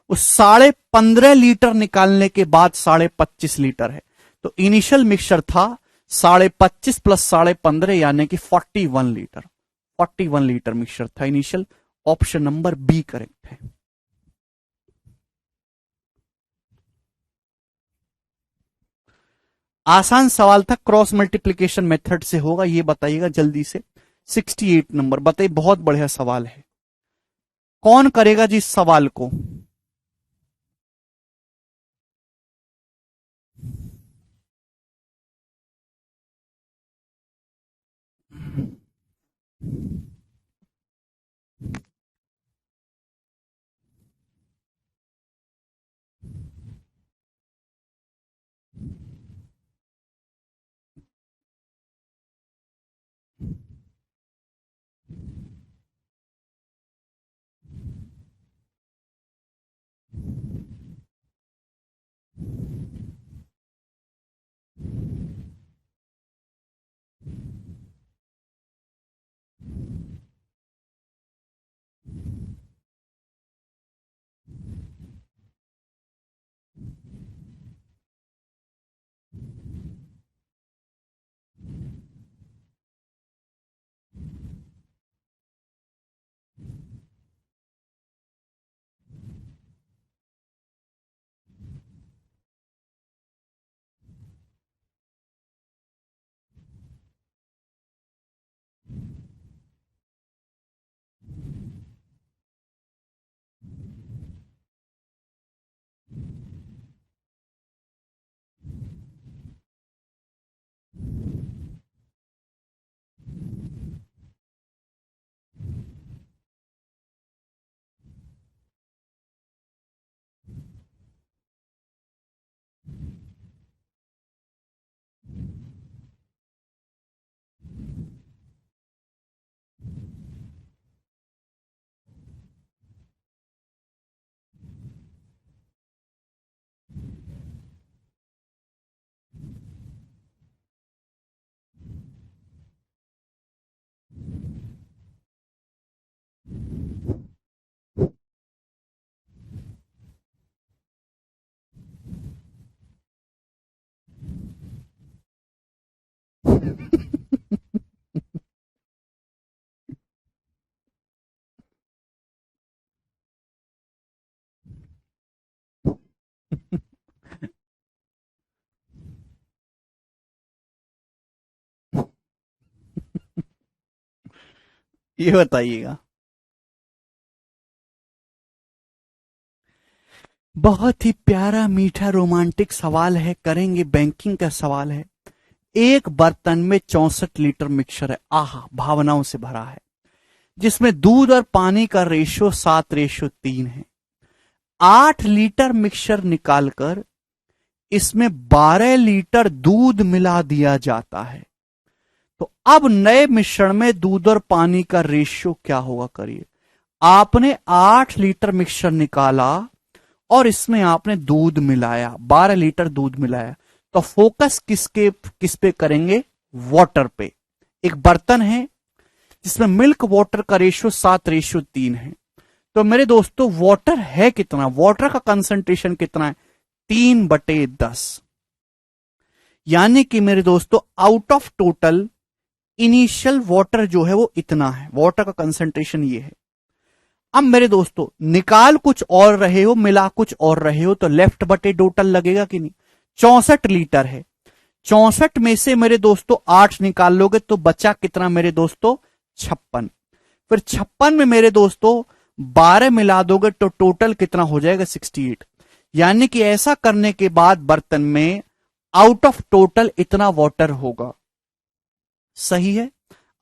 वो 15.5 लीटर निकालने के बाद 25.5 लीटर है। तो इनिशियल मिक्सचर था 25.5 प्लस 15.5 यानी कि 41 लीटर, 41 लीटर मिक्सचर था initial. Option number B correct है। आसान सवाल था, क्रॉस मल्टीप्लीकेशन मेथड से होगा, ये बताइएगा जल्दी से। 68 नंबर बताइए, बहुत बढ़िया सवाल है। कौन करेगा जी इस सवाल को? ये बताइएगा। बहुत ही प्यारा मीठा रोमांटिक सवाल है, करेंगे बैंकिंग का सवाल है। एक बर्तन में 64 लीटर मिक्सचर है, आहा भावनाओं से भरा है, जिसमें दूध और पानी का रेशियो 7:3 है। 8 लीटर मिक्सचर निकालकर इसमें 12 लीटर दूध मिला दिया जाता है, तो अब नए मिश्रण में दूध और पानी का रेशियो क्या होगा करिए। आपने 8 लीटर मिक्सचर निकाला और इसमें आपने दूध मिलाया, 12 लीटर दूध मिलाया, तो फोकस किस पे करेंगे, वाटर पे। एक बर्तन है जिसमें मिल्क वाटर का रेशियो 7:3 है, तो मेरे दोस्तों वाटर है कितना, वाटर का कंसंट्रेशन कितना है 3/10, यानी कि मेरे दोस्तों out of total initial water जो है वो इतना है, वाटर का कंसंट्रेशन ये है। अब मेरे दोस्तों निकाल कुछ और रहे हो मिला कुछ और रहे हो तो लेफ्ट बटे टोटल लगेगा कि नहीं। 64 लीटर है, 64 में से मेरे दोस्तों 8 निकाल लोगे तो बचा कितना मेरे दोस्तों 56। फिर 56 में मेरे दोस्तों 12 मिला दोगे तो टोटल कितना हो जाएगा 68। यानी कि ऐसा करने के बाद बर्तन में आउट ऑफ टोटल इतना वाटर होगा। सही है?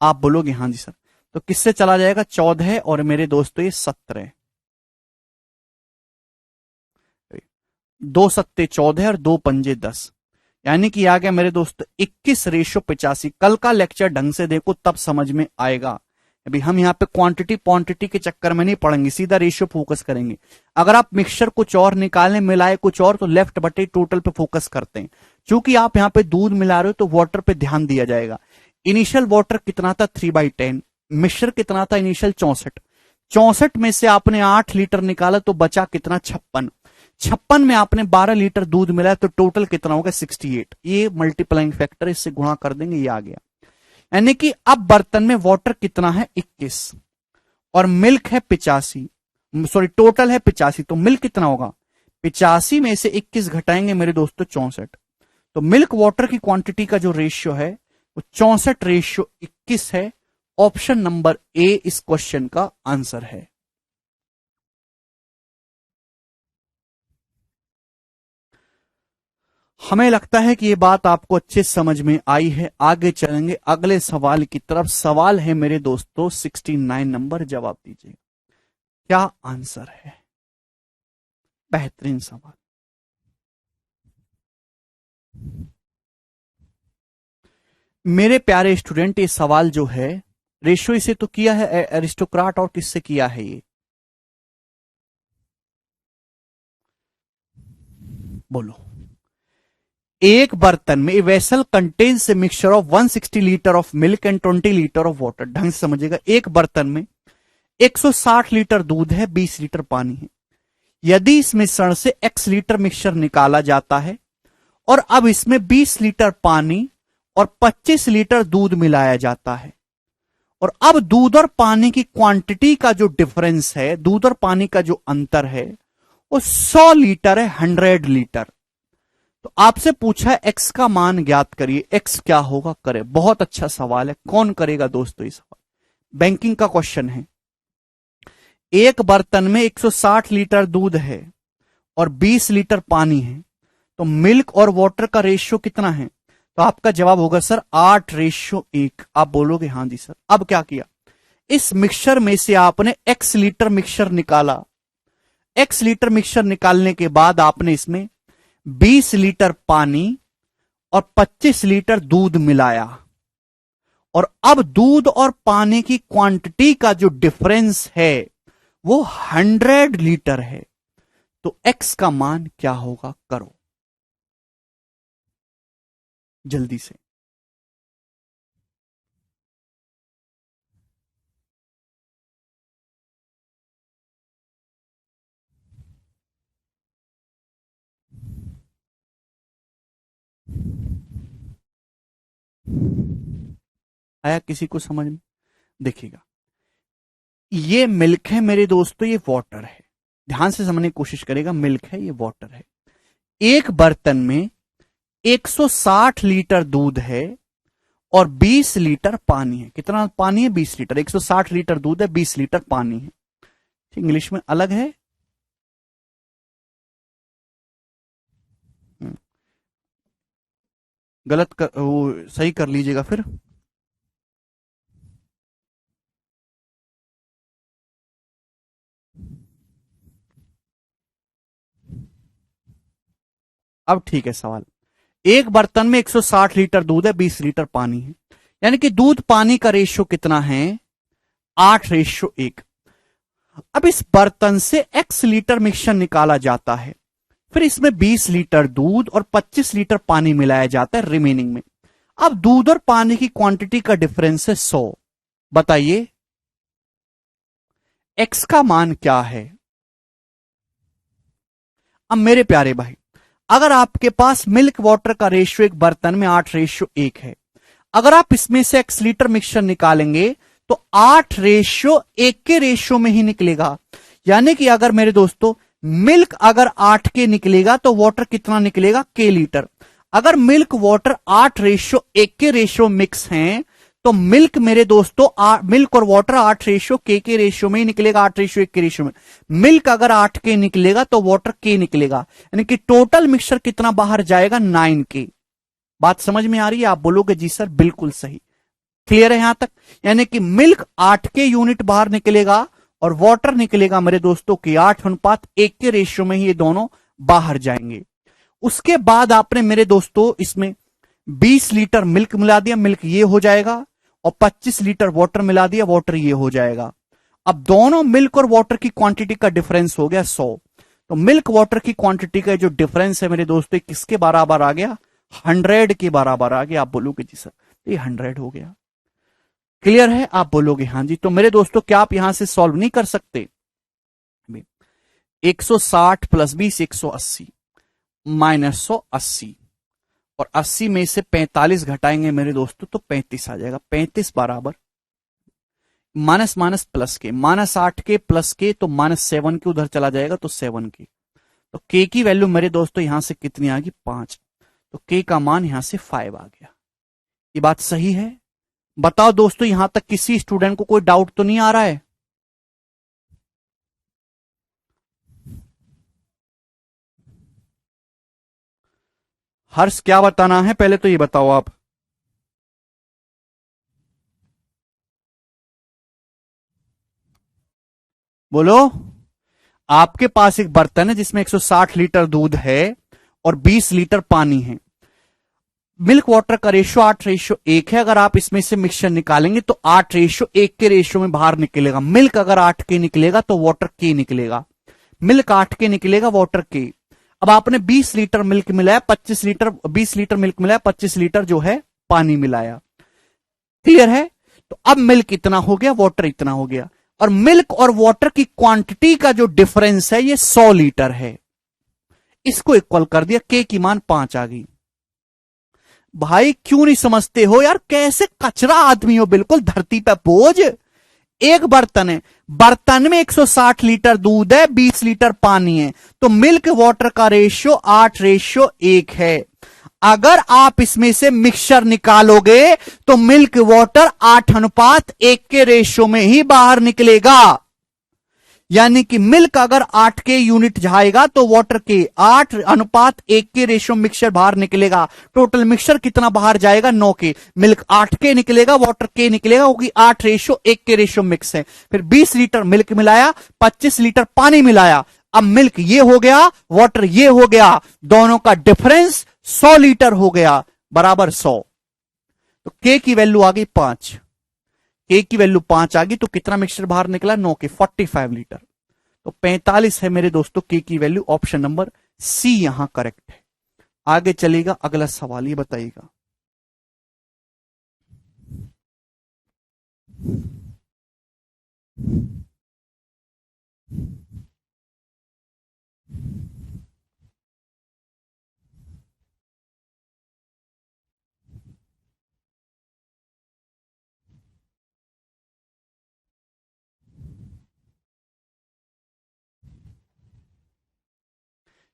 आप बोलोगे हां जी सर। तो किससे चला जाएगा? 14 और मेरे दोस्तों ये 17। 2 सत्ते 14 और 2 पंजे 10, यानी कि आ गया मेरे दोस्तों 21:85। कल का लेक्चर ढंग से देखो तब समझ में आएगा। अभी हम यहाँ पे क्वांटिटी के चक्कर में नहीं पढ़ेंगे, सीधा रेशियो फोकस करेंगे। अगर आप मिक्सचर कुछ और निकालें, मिलाए कुछ और, तो लेफ्ट बटे टोटल पे फोकस करते हैं। चूंकि आप यहाँ पे दूध मिला रहे हो तो वाटर पे ध्यान दिया जाएगा। इनिशियल वाटर कितना था? 3/10। मिक्सचर कितना था इनिशियल? 64। 64 में से आपने 8 लीटर निकाला तो बचा कितना? 56। 56 में आपने 12 लीटर दूध मिला तो टोटल कितना होगा? 68। ये मल्टीप्लाइंग फैक्टर, इससे गुणा कर देंगे, ये आ गया। यानी कि अब बर्तन में वाटर कितना है? 21 और मिल्क है 85, सॉरी टोटल है 85, तो मिल्क कितना होगा? 85 में से 21 घटाएंगे मेरे दोस्तों 64। तो मिल्क वाटर की क्वांटिटी का जो रेशियो है वो 64:21 है। ऑप्शन नंबर ए इस क्वेश्चन का आंसर है। हमें लगता है कि ये बात आपको अच्छे समझ में आई है। आगे चलेंगे अगले सवाल की तरफ। सवाल है मेरे दोस्तों 69 नंबर, जवाब दीजिए क्या आंसर है। बेहतरीन सवाल। मेरे प्यारे स्टूडेंट, ये सवाल जो है रेशियो इसे तो किया है एरिस्टोक्राट, और किससे किया है ये? बोलो। एक बर्तन में vessel contains a mixture of 160 litre of milk and 20 litre of water. ढंग से समझिएगा, एक बर्तन में 160 लीटर दूध है, 20 लीटर पानी है। यदि इस मिश्रण से x लीटर मिक्सचर निकाला जाता है और अब इसमें 20 लीटर पानी और 25 लीटर दूध मिलाया जाता है, और अब दूध और पानी की क्वांटिटी का जो डिफरेंस है, दूध और पानी का जो अंतर है वो 100 लीटर है, 100 लीटर। तो आपसे पूछा है x का मान ज्ञात करिए, x क्या होगा? करे। बहुत अच्छा सवाल है। कौन करेगा दोस्तों ये सवाल? बैंकिंग का क्वेश्चन है। एक बर्तन में 160 लीटर दूध है और 20 लीटर पानी है, तो मिल्क और वाटर का रेशियो कितना है? तो आपका जवाब होगा सर 8:1। आप बोलोगे हां जी सर। अब क्या किया? इस मिक्सचर में से आपने x लीटर मिक्सचर निकाला। x लीटर मिक्सचर निकालने के बाद आपने इसमें 20 लीटर पानी और 25 लीटर दूध मिलाया, और अब दूध और पानी की क्वांटिटी का जो डिफरेंस है वो 100 लीटर है। तो x का मान क्या होगा? करो जल्दी से। आया किसी को समझ में? देखिएगा, ये मिल्क है मेरे दोस्तों, ये वाटर है। ध्यान से समझने की कोशिश करेगा। मिल्क है, ये वाटर है। एक बर्तन में 160 लीटर दूध है और 20 लीटर पानी है। कितना पानी है? 20 लीटर। 160 लीटर दूध है, 20 लीटर पानी है। इंग्लिश में अलग है। गलत कर, वो सही कर लीजिएगा फिर। अब ठीक है सवाल। एक बर्तन में 160 लीटर दूध है, 20 लीटर पानी है, यानी कि दूध पानी का रेशियो कितना है? 8:1। अब इस बर्तन से x लीटर मिक्सचर निकाला जाता है, फिर इसमें 20 लीटर दूध और 25 लीटर पानी मिलाया जाता है रिमेनिंग में। अब दूध और पानी की क्वांटिटी का डिफरेंस है 100। बताइए x का मान क्या है? अब मेरे प्यारे भाई, अगर आपके पास मिल्क वाटर का रेशियो एक बर्तन में 8:1 है, अगर आप इसमें से x लीटर मिक्सचर निकालेंगे तो 8:1 के रेशियो में ही निकलेगा। यानी कि अगर मेरे दोस्तों मिल्क अगर 8 के निकलेगा तो वाटर कितना निकलेगा? k litre. अगर मिल्क वाटर 8:1 के रेशियो मिक्स हैं तो मिल्क मेरे दोस्तों मिल्क और वाटर 8 के रेशियो में ही निकलेगा, 8:1 के रेशियो में। मिल्क अगर 8 के निकलेगा तो वाटर के निकलेगा, यानी कि टोटल मिक्सचर कितना बाहर जाएगा, 9 के। बात समझ में आ रही है? आप बोलोगे जी सर बिल्कुल सही। क्लियर है यहां तक? यानी कि मिल्क 8 के यूनिट बाहर निकलेगा और वाटर निकलेगा मेरे दोस्तों की 8:1 के रेशियो में ही ये दोनों बाहर जाएंगे। उसके बाद आपने मेरे दोस्तों इसमें 20 लीटर मिल्क मिला दिया, मिल्क ये हो जाएगा, और 25 लीटर वाटर मिला दिया, वाटर ये हो जाएगा। अब दोनों मिल्क और वाटर की क्वांटिटी का डिफरेंस हो गया 100। तो मिल्क वाटर की क्वांटिटी का जो डिफरेंस है मेरे दोस्तों किसके बराबर आ गया, 100 के बराबर आ गया। आप बोलोगे जी सर ये 100 हो गया। क्लियर है? आप बोलोगे हाँ जी। तो मेरे दोस्तों क्या आप यहां से सॉल्व नहीं कर सकते? 160 प्लस 20 180 माइनस 180, और 80 में से 45 घटाएंगे मेरे दोस्तों तो 35 आ जाएगा। 35 बराबर माइनस माइनस प्लस के, -8 के प्लस के तो -7 के उधर चला जाएगा तो 7 के। तो के की वैल्यू मेरे दोस्तों यहां से कितनी आ गई, 5। तो के का मान यहां से 5 आ गया। ये बात सही है? बताओ दोस्तों यहां तक किसी स्टूडेंट को कोई डाउट तो नहीं आ रहा है? हर्ष क्या बताना है पहले तो ये बताओ आप। बोलो। आपके पास एक बर्तन है जिसमें 160 लीटर दूध है और 20 लीटर पानी है। मिल्क वाटर का रेशियो 8:1 है। अगर आप इसमें से मिक्सचर निकालेंगे तो 8:1 के रेशियो में बाहर निकलेगा। मिल्क अगर 8 के निकलेगा तो वाटर के निकलेगा। मिल्क 8 के निकलेगा, वाटर के। अब आपने 20 लीटर मिल्क मिलाया, 25 लीटर 20 लीटर मिल्क मिलाया, 25 लीटर जो है पानी मिलाया। क्लियर है? तो अब मिल्क इतना हो गया, वाटर इतना हो गया, और मिल्क और वाटर की क्वांटिटी का जो डिफरेंस है ये 100 लीटर है। इसको इक्वल कर दिया, के की मान 5 आ गई। भाई क्यों नहीं समझते हो यार? कैसे कचरा आदमी हो, बिल्कुल धरती पे बोझ। एक बर्तन है, बर्तन में 160 लीटर दूध है, 20 लीटर पानी है, तो मिल्क वाटर का रेशियो 8:1 है। अगर आप इसमें से मिक्सचर निकालोगे तो मिल्क वाटर 8:1 के रेशियो में ही बाहर निकलेगा। यानी कि मिल्क अगर 8 के यूनिट जाएगा तो वाटर के 8:1 के रेशियो मिक्सचर बाहर निकलेगा। टोटल मिक्सचर कितना बाहर जाएगा, 9 के। मिल्क 8 के निकलेगा, वाटर के निकलेगा, क्योंकि 8:1 के रेशियो मिक्स है। फिर 20 लीटर मिल्क मिलाया, 25 लीटर पानी मिलाया। अब मिल्क ये हो गया, वाटर ये हो गया, दोनों का डिफरेंस 100 लीटर हो गया, बराबर 100। तो के की वैल्यू आ गई 5। के की वैल्यू 5 आ गई तो कितना मिक्सचर बाहर निकला, 9 के, 45 लीटर। तो 45 है मेरे दोस्तों के की वैल्यू। ऑप्शन नंबर सी यहां करेक्ट है। आगे चलेगा अगला सवाल, ये बताइएगा।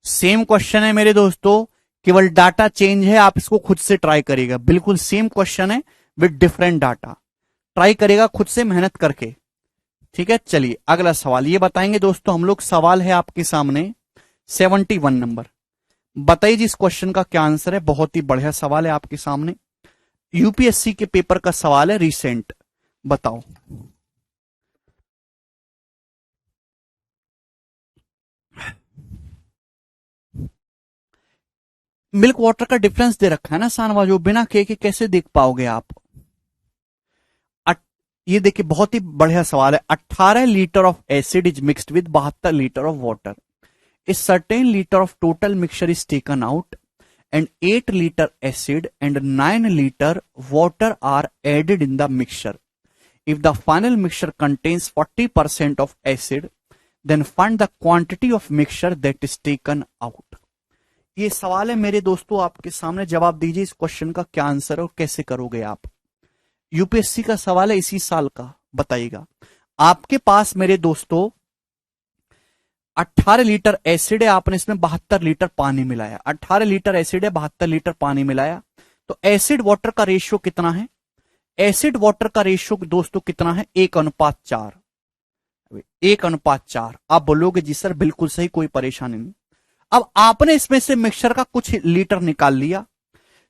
सेम क्वेश्चन है मेरे दोस्तों, केवल डाटा चेंज है। आप इसको खुद से ट्राई करिएगा। बिल्कुल सेम क्वेश्चन है विद डिफरेंट डाटा। ट्राई करेगा खुद से मेहनत करके। ठीक है, चलिए अगला सवाल ये बताएंगे दोस्तों हम लोग। सवाल है आपके सामने 71 नंबर। बताइए जी इस क्वेश्चन का क्या आंसर है। बहुत ही बढ़िया सवाल है आपके सामने, यूपीएससी के पेपर का सवाल है रिसेंट। बताओ। मिल्क वाटर का डिफरेंस दे रखा है ना शानवाज, बिना के कैसे देख पाओगे आप? ये देखिए बहुत ही बढ़िया सवाल है। 18 litre of acid is mixed with 72 litre of water. A certain litre of total mixture is taken out and 8 liter acid and 9 liter water are added in the mixture. If the final mixture contains 40% of acid, then find the quantity of mixture that is taken out. ये सवाल है मेरे दोस्तों आपके सामने। जवाब दीजिए इस क्वेश्चन का क्या आंसर है और कैसे करोगे आप। यूपीएससी का सवाल है इसी साल का। बताइएगा। आपके पास मेरे दोस्तों 18 लीटर एसिड है, आपने इसमें 72 लीटर पानी मिलाया। 18 लीटर एसिड है, 72 लीटर पानी मिलाया, तो एसिड वाटर का रेशियो कितना है, एसिड वाटर का रेशियो दोस्तों कितना है? 1:4। 1:4। आप बोलोगे जी सर बिल्कुल सही, कोई परेशानी नहीं। अब आपने इसमें से मिक्सचर का कुछ लीटर निकाल लिया,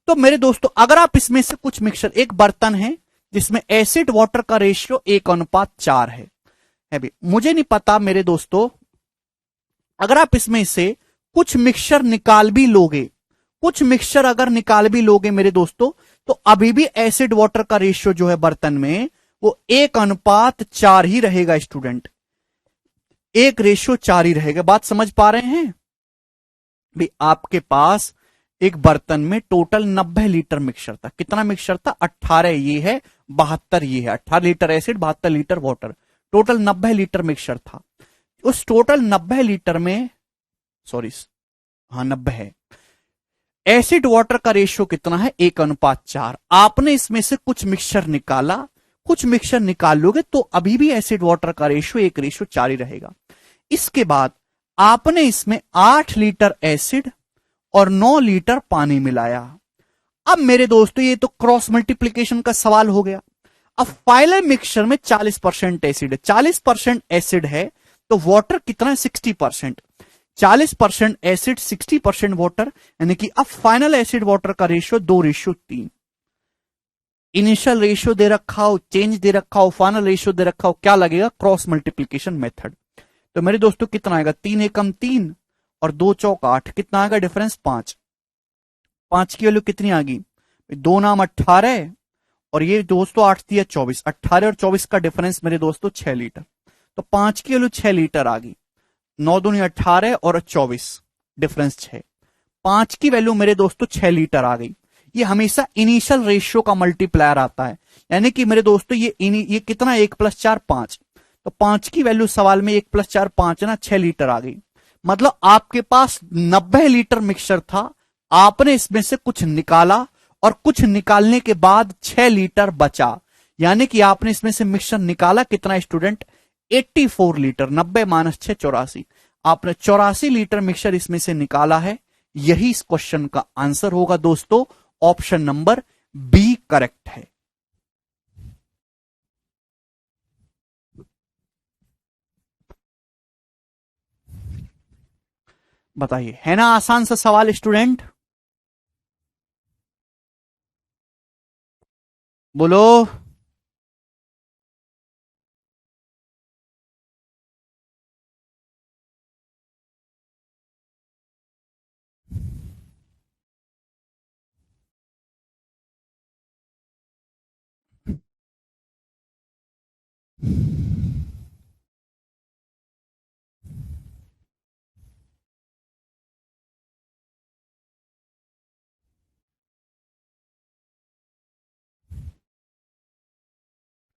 तो मेरे दोस्तों अगर आप इसमें से कुछ मिक्सचर, एक बर्तन है जिसमें एसिड वाटर का रेशियो 1:4 है भी, मुझे नहीं पता मेरे दोस्तों, अगर आप इसमें से कुछ मिक्सचर निकाल भी लोगे, कुछ मिक्सचर अगर निकाल भी लोगे मेरे दोस्तों, तो अभी भी एसिड वाटर का रेशियो जो है बर्तन में वो 1:4 ही रहेगा स्टूडेंट, 1:4 ही रहेगा। बात समझ पा रहे हैं भी? आपके पास एक बर्तन में टोटल 90 लीटर मिक्सचर था। कितना मिक्सचर था? 18 ये है, 72 ये है। 18 litre acid, 72 litre water, total 90 litre mixture था। उस टोटल 90 लीटर में, सॉरी हाँ 90 है, एसिड वाटर का रेशियो कितना है? 1:4। आपने इसमें से कुछ मिक्सचर निकाला, कुछ मिक्सचर निकाल लोगे तो अभी भी एसिड वाटर का रेशियो 1:4 ही रहेगा। इसके बाद आपने इसमें 8 लीटर एसिड और 9 लीटर पानी मिलाया। अब मेरे दोस्तों ये तो क्रॉस मल्टीप्लीकेशन का सवाल हो गया। अब फाइनल मिक्सचर में 40% एसिड है, 40% एसिड है तो वाटर कितना है? 60%। 40% एसिड, 60% वाटर, यानी कि अब फाइनल एसिड वाटर का रेशियो 2:3। इनिशियल रेशियो दे रखा हो, चेंज दे रखा हो, फाइनल रेशियो दे रखा हो, क्या लगेगा? Cross multiplication method. तो मेरे दोस्तों कितना आएगा? 3 एकम 3 और 2 चौक 8, कितना आएगा डिफरेंस? 5। 5 की वैल्यू कितनी आ गई? 2 नाम 18 और ये दोस्तों 8 दिया 24, 18 और 24 का डिफरेंस मेरे दोस्तों 6 लीटर। तो 5 की वैल्यू 6 लीटर आ गई। 9 दूनी 18 और 24 डिफरेंस 6। 5 की वैल्यू मेरे दोस्तों 6 लीटर आ गई। ये हमेशा इनिशियल रेशियो का मल्टीप्लायर आता है, यानी कि मेरे दोस्तों ये कितना? 1 + 4 5। तो 5 की वैल्यू सवाल में 1 + 4 5 ना, 6 लीटर आ गई। मतलब आपके पास 90 लीटर मिक्सचर था, आपने इसमें से कुछ निकाला और कुछ निकालने के बाद 6 लीटर बचा, यानी कि आपने इसमें से मिक्सचर निकाला कितना स्टूडेंट? 84 लीटर। 90 - 6 84। आपने 84 लीटर मिक्सचर इसमें से निकाला है। यही इस क्वेश्चन का आंसर होगा दोस्तों। ऑप्शन नंबर बी करेक्ट है। बताइए, है ना आसान सा सवाल स्टूडेंट? बोलो।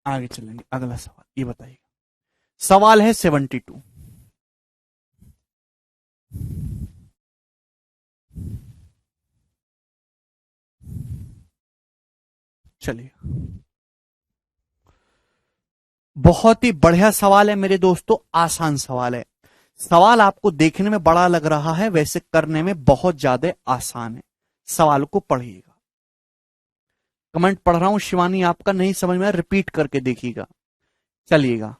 आगे चलेंगे, अगला सवाल ये बताइए। सवाल है 72। चलिए, बहुत ही बढ़िया सवाल है मेरे दोस्तों, आसान सवाल है। सवाल आपको देखने में बड़ा लग रहा है, वैसे करने में बहुत ज्यादा आसान है। सवाल को पढ़िएगा। कमेंट पढ़ रहा हूं शिवानी, आपका नहीं समझ में, रिपीट करके देखिएगा। चलिएगा।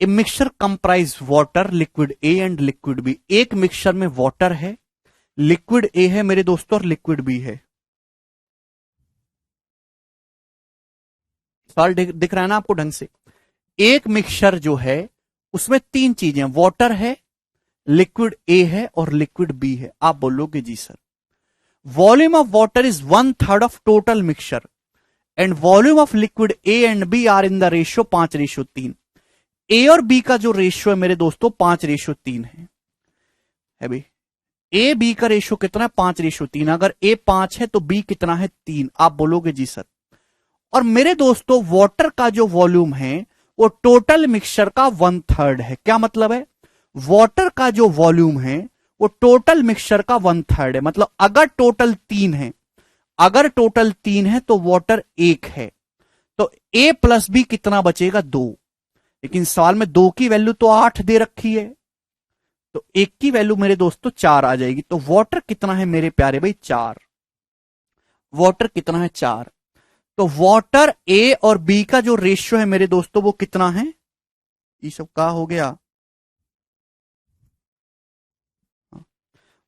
A mixture comprise water, liquid A and liquid B. एक मिक्सचर में वाटर है, लिक्विड ए है मेरे दोस्तों और लिक्विड बी है। सवाल दिख रहा है ना आपको ढंग से? एक मिक्सचर जो है उसमें 3 चीजें, वाटर है, लिक्विड ए है और लिक्विड बी है। आप बोलोगे जी sir, volume of water is 1/3 of total mixture and volume of liquid A and B are in the ratio 5:3। A और बी का जो रेशियो है मेरे दोस्तों 5:3 है भाई। ए बी का रेशियो कितना है? 5:3। अगर ए 5 है तो बी कितना है? 3। आप बोलोगे जी सर। और मेरे दोस्तों वाटर का जो वॉल्यूम है वो टोटल मिक्सचर का 1/3 है। क्या मतलब है? वाटर का जो वॉल्यूम है वो टोटल मिक्सचर का 1/3 है। मतलब अगर टोटल 3 है, अगर टोटल 3 है तो वाटर 1 है, तो ए प्लस बी कितना बचेगा? 2। लेकिन सवाल में 2 की वैल्यू तो 8 दे रखी है, तो 1 की वैल्यू मेरे दोस्तों 4 आ जाएगी। तो वाटर कितना है मेरे प्यारे भाई? 4। वाटर कितना है? 4। तो वाटर ए और बी का जो रेशियो है मेरे दोस्तों वो कितना है, ये सब का हो गया,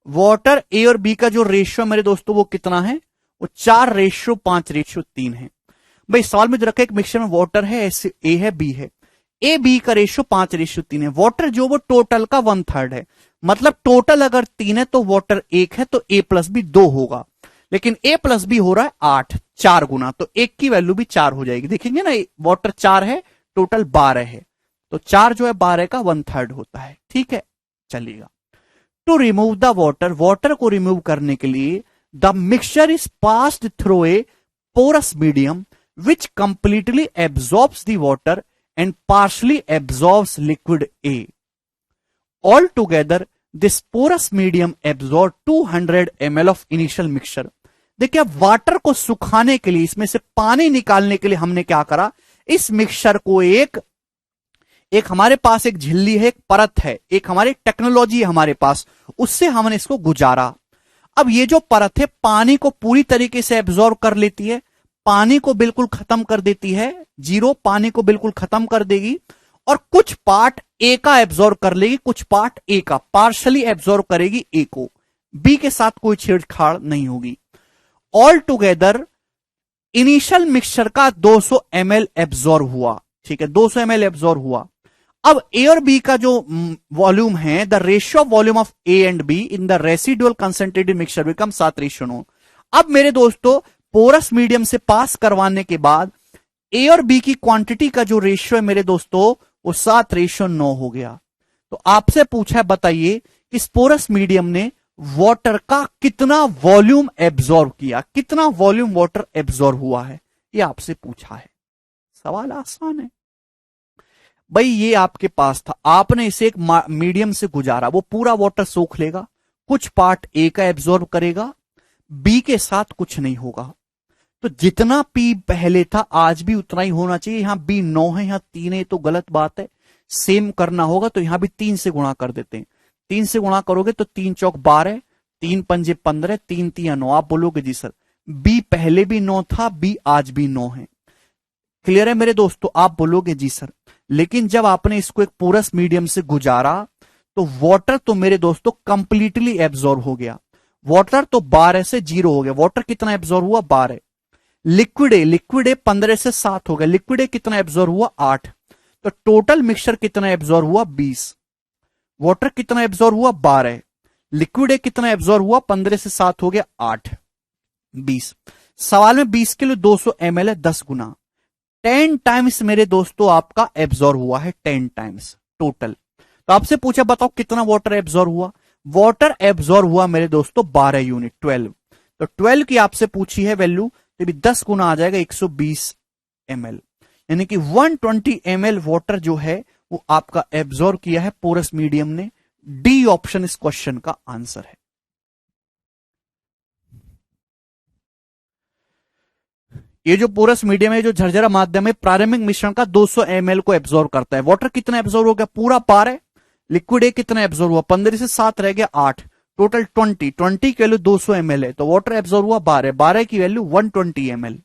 वाटर ए और बी का जो रेशियो मेरे दोस्तों वो कितना है, वो 4:5:3 है। भाई सवाल में जो रखा है एक मिक्सचर में वाटर है, ऐसे ए है बी है, ए बी का रेशियो 5:3 है। वाटर जो वो टोटल का 1/3 है, मतलब टोटल अगर 3 है तो वाटर 1 है, तो ए प्लस बी 2 होगा, लेकिन ए प्लस बी हो रहा है 8, 4 गुना, तो एक की वैल्यू भी 4 हो जाएगी। देखेंगे ना, वाटर 4 है, टोटल 12 है, तो 4 जो है 12 का 1/3 होता है। ठीक है, चलिएगा। To remove the water, water को रिमूव करने के लिए the mixture is passed through a porous medium which completely absorbs the water and partially absorbs liquid A. All together this porous medium absorb 200 ml of initial mixture. देखिए, अब water को सुखाने के लिए, इसमें से पानी निकालने के लिए हमने क्या करा, इस मिक्सचर को एक हमारे पास एक झिल्ली है, एक परत है, एक हमारी टेक्नोलॉजी है हमारे पास, उससे हमने इसको गुजारा। अब ये जो परत है पानी को पूरी तरीके से एब्जॉर्ब कर लेती है, पानी को बिल्कुल खत्म कर देती है, जीरो पानी को बिल्कुल खत्म कर देगी, और कुछ पार्ट ए का एब्जॉर्ब कर लेगी, कुछ पार्ट ए का पार्शली एब्जॉर्ब करेगी ए को, बी के साथ कोई छेड़छाड़ नहीं होगी। ऑल टुगेदर इनिशियल मिक्सचर का 200 ml एब्जॉर्ब हुआ। ठीक है, 200 ml एब्जॉर्ब हुआ। अब ए और बी का जो वॉल्यूम है, the ratio of volume of A and be in the residual concentrated mixture become 7:9। अब मेरे दोस्तों पोरस मीडियम से पास करवाने के बाद ए और बी की क्वांटिटी का जो रेशियो है मेरे दोस्तों वो 7:9 हो गया। तो आपसे पूछा है, बताइए इस पोरस मीडियम ने वाटर का कितना वॉल्यूम एब्जॉर्ब किया, कितना वॉल्यूम वाटर एब्जॉर्ब हुआ है, ये आपसे पूछा है। सवाल आसान है भाई, ये आपके पास था, आपने इसे एक मीडियम से गुजारा, वो पूरा वाटर सोख लेगा, कुछ पार्ट ए का एब्जॉर्ब करेगा, बी के साथ कुछ नहीं होगा। तो जितना पी पहले था आज भी उतना ही होना चाहिए। यहां बी 9 है, यहां 3 है, तो गलत बात है, सेम करना होगा, तो यहां भी 3 से गुणा कर देते हैं। 3 से गुणा करोगे तो 3 चौक 12, 3 पंजे 15, 3 तिया 9। आप बोलोगे जी सर बी पहले भी 9 था, बी आज भी 9 है। क्लियर है मेरे दोस्तों? आप बोलोगे जी सर, लेकिन जब आपने इसको एक पोरस मीडियम से गुजारा तो वाटर तो मेरे दोस्तों कंप्लीटली एब्जॉर्ब हो गया। वाटर तो 12 से 0 हो गया। वाटर कितना एब्जॉर्ब हुआ? 12। लिक्विड ए 15 से 7 हो गया। लिक्विड ए कितना एब्जॉर्ब हुआ? 8। तो टोटल मिक्सचर कितना एब्जॉर्ब हुआ? 20। वाटर कितना एब्जॉर्ब हुआ? 12। लिक्विड ए कितना एब्जॉर्ब हुआ? 15 से 7 हो गया 8, 20। सवाल में 20 किलो 200 ml है, 10 गुना 10 टाइम्स मेरे दोस्तों आपका एब्जॉर्ब हुआ है, 10 टाइम्स टोटल। तो आपसे पूछा बताओ कितना वाटर एब्जॉर्ब हुआ? वाटर एब्जॉर्ब हुआ मेरे दोस्तों 12 यूनिट, 12। तो 12 की आपसे पूछी है वैल्यू, तो भी 10 गुना आ जाएगा 120 ml, यानी कि 120 ml वाटर जो है वो आपका एब्जॉर्ब किया है पोरस मीडियम ने। डी ऑप्शन इस क्वेश्चन का आंसर है। ये जो पोरस मीडियम है, जो झरझरा माध्यम है, प्रारंभिक मिश्रण का 200 ml को एब्जॉर्ब करता है। वाटर कितना एब्जॉर्ब हो गया? पूरा 12। लिक्विड ए कितना एब्जॉर्ब हुआ? 15 से 7 रह गया 8, टोटल 20। 20 की वैल्यू 200 ml है, तो वाटर एब्जॉर्ब हुआ 12, 12 की वैल्यू 120 ml।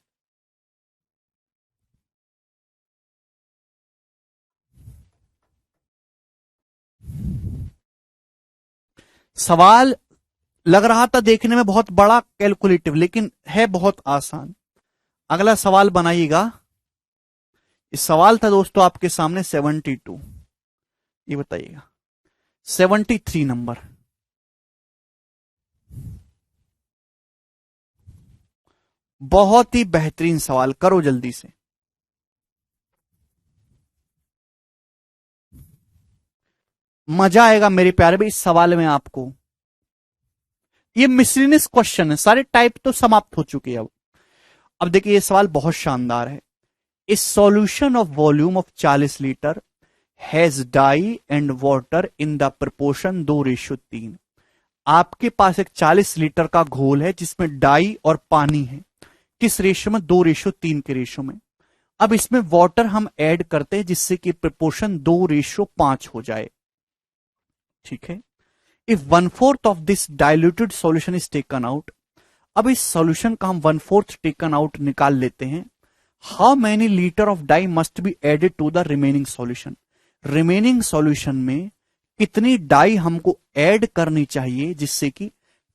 सवाल लग रहा था देखने में बहुत बड़ा कैलकुलेटिव, लेकिन है बहुत आसान। अगला सवाल बनाइएगा। इस सवाल था दोस्तों आपके सामने 72, ये बताइएगा 73 नंबर। बहुत ही बेहतरीन सवाल, करो जल्दी से। मजा आएगा मेरे प्यारे भाई इस सवाल में आपको। ये मिसलिनियस क्वेश्चन है, सारे टाइप तो समाप्त हो चुके हैं। अब देखिए ये सवाल बहुत शानदार है। इस solution of volume of 40 litre has dye and water in the proportion 2:3। आपके पास एक 40 लीटर का घोल है जिसमें डाई और पानी है, किस रेशियो में? 2:3 के रेशियो में। अब इसमें वाटर हम ऐड करते हैं जिससे कि प्रपोर्शन 2:5 हो जाए। ठीक है। If 1/4 of this diluted solution is taken out, अब इस सॉल्यूशन का हम 1/4 टेकन आउट निकाल लेते हैं। How many litre of dye must be added to the remaining solution. Remaining solution में कितनी डाई हमको ऐड करनी चाहिए जिससे कि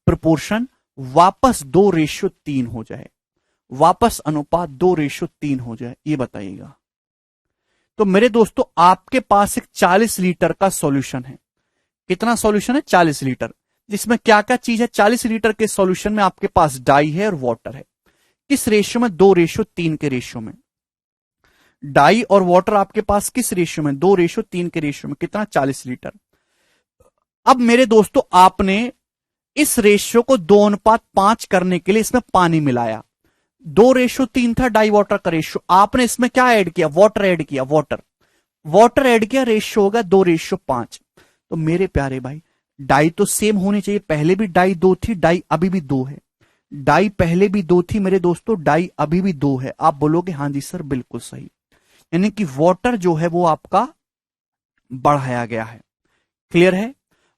प्रोपोर्शन वापस 2:3 हो जाए, वापस अनुपात 2:3 हो जाए, ये बताइएगा। तो मेरे दोस्तों आपके पास एक 40 लीटर का सॉल्यूशन है। कितना सॉल्यूशन है? 40 लीटर। जिसमें क्या क्या चीज है? 40 लीटर के सॉल्यूशन में आपके पास डाई है और वाटर है। किस रेशियो में? 2:3 के रेशियो में। डाई और वाटर आपके पास किस रेशियो में? 2:3 के रेशियो में। कितना? 40 लीटर। अब मेरे दोस्तों आपने इस रेशियो को 2:5 करने के लिए इसमें पानी मिलाया। 2:3 था डाई वाटर का रेशियो, आपने इसमें क्या ऐड किया? वाटर ऐड किया। वाटर ऐड किया, रेशियो होगा 2:5। तो मेरे प्यारे भाई डाई तो सेम होनी चाहिए। पहले भी डाई 2 थी, डाई अभी भी 2 है। डाई पहले भी 2 थी मेरे दोस्तों, डाई अभी भी 2 है। आप बोलोगे हाँ जी सर बिल्कुल सही, यानी कि वाटर जो है वो आपका बढ़ाया गया है। क्लियर है?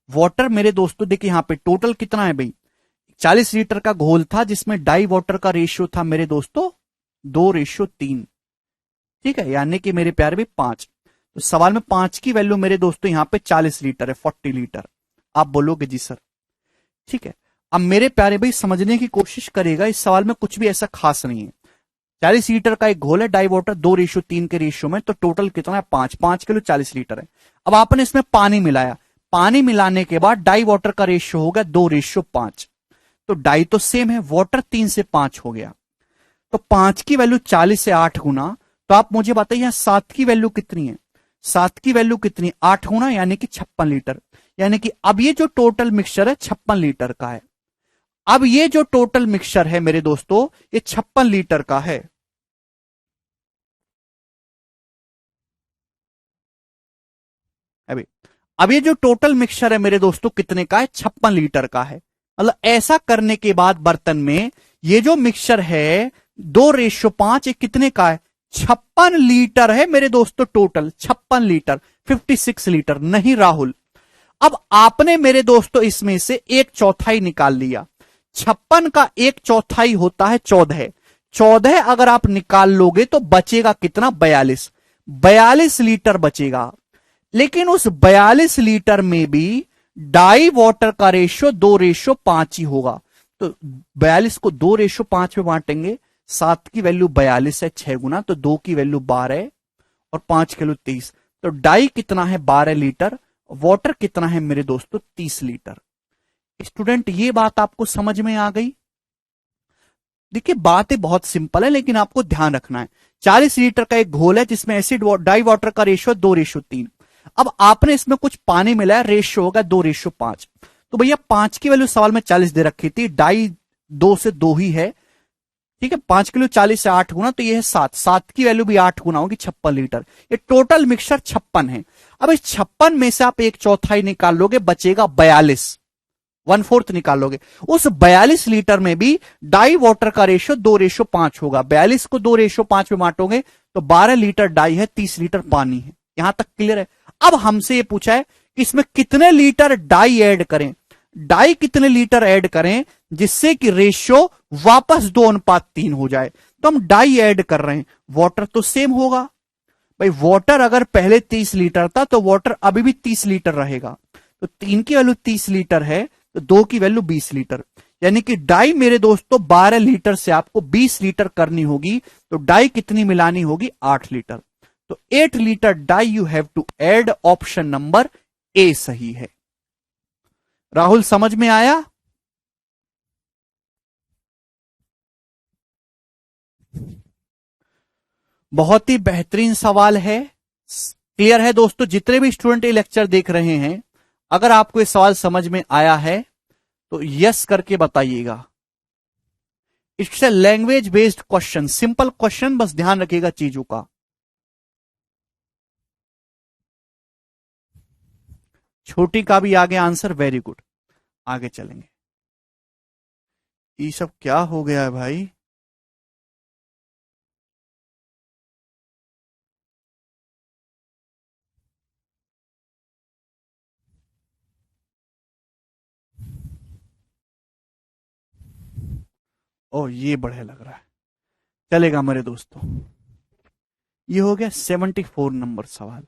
वाटर मेरे दोस्तों देखिए यहां पे टोटल कितना है भाई? 40 लीटर का घोल था जिसमें डाई वाटर का रेशियो था मेरे दोस्तों 2:3। ठीक है, यानी कि मेरे प्यारे भी 5। तो सवाल में 5 की वैल्यू मेरे दोस्तों यहां पे 40 लीटर है, 40 लीटर। आप बोलोगे जी सर। ठीक है, अब मेरे प्यारे भाई समझने की कोशिश करेगा, इस सवाल में कुछ भी ऐसा खास नहीं है। 40 लीटर का एक घोल है, डाई वाटर 2:3 के रेशियो में, तो टोटल कितना है? 5 किलो 40 लीटर है। अब आपने इसमें पानी मिलाया, पानी मिलाने के बाद डाई वाटर का रेशियो होगा 2:5। तो डाई तो सेम है, वाटर 3 से 5 हो गया। तो 5 की वैल्यू 40 से 8 गुना। तो आप मुझे बताइए यहां 7 की वैल्यू कितनी है? 7 की वैल्यू कितनी? 8 गुना, यानी कि 56 लीटर। यानी कि अब ये जो टोटल मिक्सचर है 56 लीटर का है। अब ये जो टोटल मिक्सचर है मेरे दोस्तों ये 56 लीटर का है। अभी अब ये जो टोटल मिक्सचर है मेरे दोस्तों कितने का है? 56 लीटर का है। मतलब ऐसा करने के बाद बर्तन में ये जो मिक्सचर है 2:5 ये कितने का है? 56 लीटर है मेरे दोस्तों। टोटल 56 लीटर, 56 लीटर नहीं राहुल। अब आपने मेरे दोस्तों इसमें से 1/4 निकाल लिया। 56 का 1/4 होता है 14। 14 अगर आप निकाल लोगे तो बचेगा कितना? 42। 42 लीटर बचेगा। लेकिन उस 42 लीटर में भी डाई वाटर का रेशियो 2:5 ही होगा। तो 42 को 2:5 में बांटेंगे। 7 की वैल्यू 42 है 6 गुना, तो 2 की वैल्यू 12 और 5 किलो 30। तो डाई कितना है? 12 लीटर। वाटर कितना है मेरे दोस्तों? 30 लीटर। स्टूडेंट ये बात आपको समझ में आ गई? देखिए बातें बहुत सिंपल है लेकिन आपको ध्यान रखना है। 40 लीटर का एक घोल है जिसमें एसिड डाई वाटर का रेशियो 2:3। अब आपने इसमें कुछ पानी मिलाया, रेशियो होगा 2:5। तो भैया 5 की वैल्यू सवाल में 40 दे रखी थी, डाई 2 से 2 ही है। ठीक है, 5 किलो 40 से 8 गुना, तो ये है 7। 7 की वैल्यू भी 8 गुना होगी, 56 लीटर। ये टोटल मिक्सचर 56 है। अब इस 56 में से आप 1/4 निकाल लोगे, बचेगा 42। 1/4 निकालोगे। उस 42 लीटर में भी डाई वाटर का रेशियो 2:5 होगा। 42 को 2:5 में बांटोगे तो 12 लीटर डाई है, 30 लीटर पानी है। यहां तक क्लियर है? अब हमसे ये पूछा है कि इसमें कितने लीटर डाई ऐड करें। डाई कितने लीटर ऐड करें जिससे कि रेशियो वापस 2:3 हो जाए। तो हम डाई ऐड कर रहे हैं, वाटर तो सेम होगा भाई। वाटर अगर पहले 30 लीटर था तो वाटर अभी भी 30 लीटर रहेगा। तो 3 की वैल्यू 30 लीटर है तो 2 की वैल्यू 20 लीटर। यानी कि डाई मेरे दोस्तों 12 लीटर से आपको 20 लीटर करनी होगी। तो डाई कितनी मिलानी होगी? 8 लीटर। तो 8 litre dye you have to add. Option number A सही है। राहुल समझ में आया? बहुत ही बेहतरीन सवाल है। क्लियर है दोस्तों? जितने भी स्टूडेंट ये लेक्चर देख रहे हैं, अगर आपको ये सवाल समझ में आया है तो यस करके बताइएगा। It's a language based question, simple question, बस ध्यान रखिएगा चीजों का। छोटी का भी आगे आंसर, वेरी गुड। आगे चलेंगे। ये सब क्या हो गया है भाई? ओ ये बढ़िया लग रहा है, चलेगा मेरे दोस्तों। ये हो गया 74 नंबर सवाल।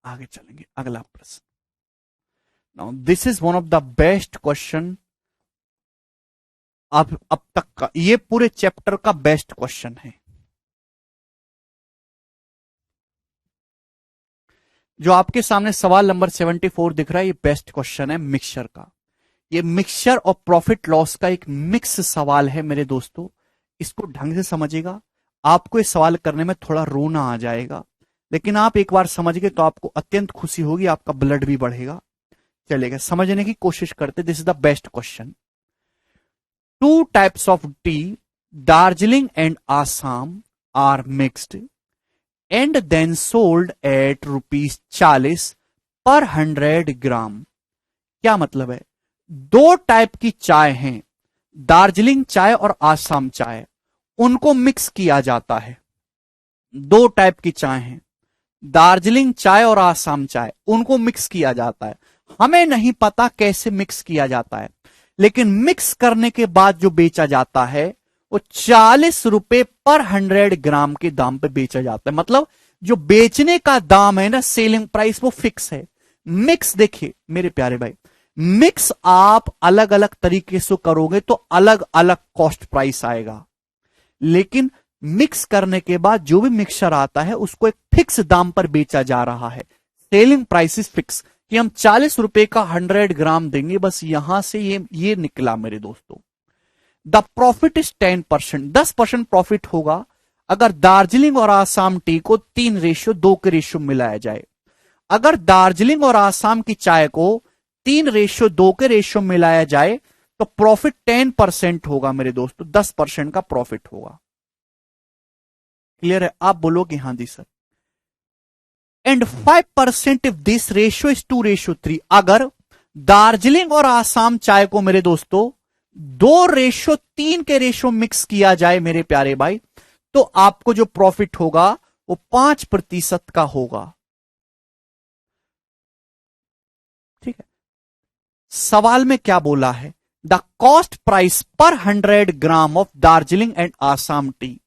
आगे चलेंगे, अगला प्रश्न। Now this is one of the best question अब तक का, ये पूरे चैप्टर का बेस्ट क्वेश्चन है। जो आपके सामने सवाल नंबर 74 दिख रहा है, ये बेस्ट क्वेश्चन है मिक्सचर का। ये मिक्सचर और प्रॉफिट लॉस का एक मिक्स सवाल है मेरे दोस्तों। इसको ढंग से समझिएगा, आपको इस सवाल करने में थोड़ा रोना आ जाएगा, लेकिन आप एक बार समझ गए तो आपको अत्यंत खुशी होगी, आपका ब्लड भी बढ़ेगा। चलेगा, समझने की कोशिश करते। This is the best question. 2 types of tea, Darjeeling and Assam, are mixed and then sold at ₹40 per 100 ग्राम। क्या मतलब है? 2 टाइप की चाय हैं, दार्जिलिंग चाय और आसाम चाय, उनको मिक्स किया जाता है। 2 टाइप की चाय हैं, दार्जिलिंग चाय और आसाम चाय, उनको मिक्स किया जाता है। हमें नहीं पता कैसे मिक्स किया जाता है, लेकिन मिक्स करने के बाद जो बेचा जाता है वो ₹40 पर 100 ग्राम के दाम पे बेचा जाता है। मतलब जो बेचने का दाम है ना, सेलिंग प्राइस, वो फिक्स है। मिक्स देखिए मेरे प्यारे भाई, मिक्स आप अलग अलग तरीके से करोगे तो अलग अलग कॉस्ट प्राइस आएगा, लेकिन मिक्स करने के बाद जो भी मिक्सचर आता है उसको एक फिक्स दाम पर बेचा जा रहा है। सेलिंग प्राइस इज फिक्स, कि हम ₹40 का 100 ग्राम देंगे, बस यहां से ये निकला मेरे दोस्तों। द प्रॉफिट इज 10%, 10% प्रॉफिट होगा अगर दार्जिलिंग और आसाम टी को 3:2 के रेशियो मिलाया जाए। अगर दार्जिलिंग और आसाम की चाय को 3:2 के रेशियो मिलाया जाए तो प्रॉफिट 10% होगा मेरे दोस्तों, 10% का प्रॉफिट होगा। क्लियर है? आप बोलोगे हाँ जी sir. And 5% if this ratio is 2:3। अगर दार्जिलिंग और आसाम चाय को मेरे दोस्तों 2:3 के रेशियो मिक्स किया जाए मेरे प्यारे भाई, तो आपको जो प्रॉफिट होगा वो 5% का होगा। ठीक है, सवाल में क्या बोला है? द कॉस्ट प्राइस पर 100 gram of Darjeeling and Assam T.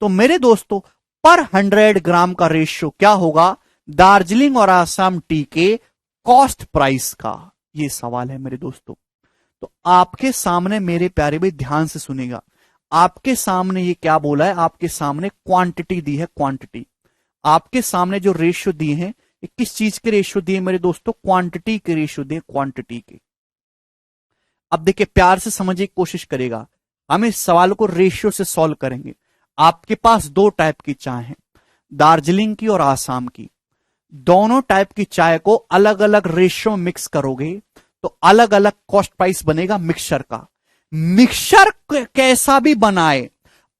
तो मेरे दोस्तों पर 100 ग्राम का रेशियो क्या होगा दार्जिलिंग और आसाम टी के कॉस्ट प्राइस का? ये सवाल है मेरे दोस्तों। तो आपके सामने मेरे प्यारे भाई ध्यान से सुनेगा, आपके सामने ये क्या बोला है, आपके सामने क्वांटिटी दी है, क्वांटिटी। आपके सामने जो रेशियो दिए हैं, ये किस चीज के रेशियो दिए मेरे दोस्तों? क्वांटिटी के रेशियो दिए, क्वांटिटी के। अब देखिए, प्यार से समझने की कोशिश करेगा, हम इस सवाल को रेशियो से सॉल्व करेंगे। आपके पास 2 टाइप की चाय है, दार्जिलिंग की और आसाम की। दोनों टाइप की चाय को अलग अलग रेशियो में मिक्स करोगे तो अलग अलग कॉस्ट प्राइस बनेगा मिक्सचर का। मिक्सचर कैसा भी बनाए,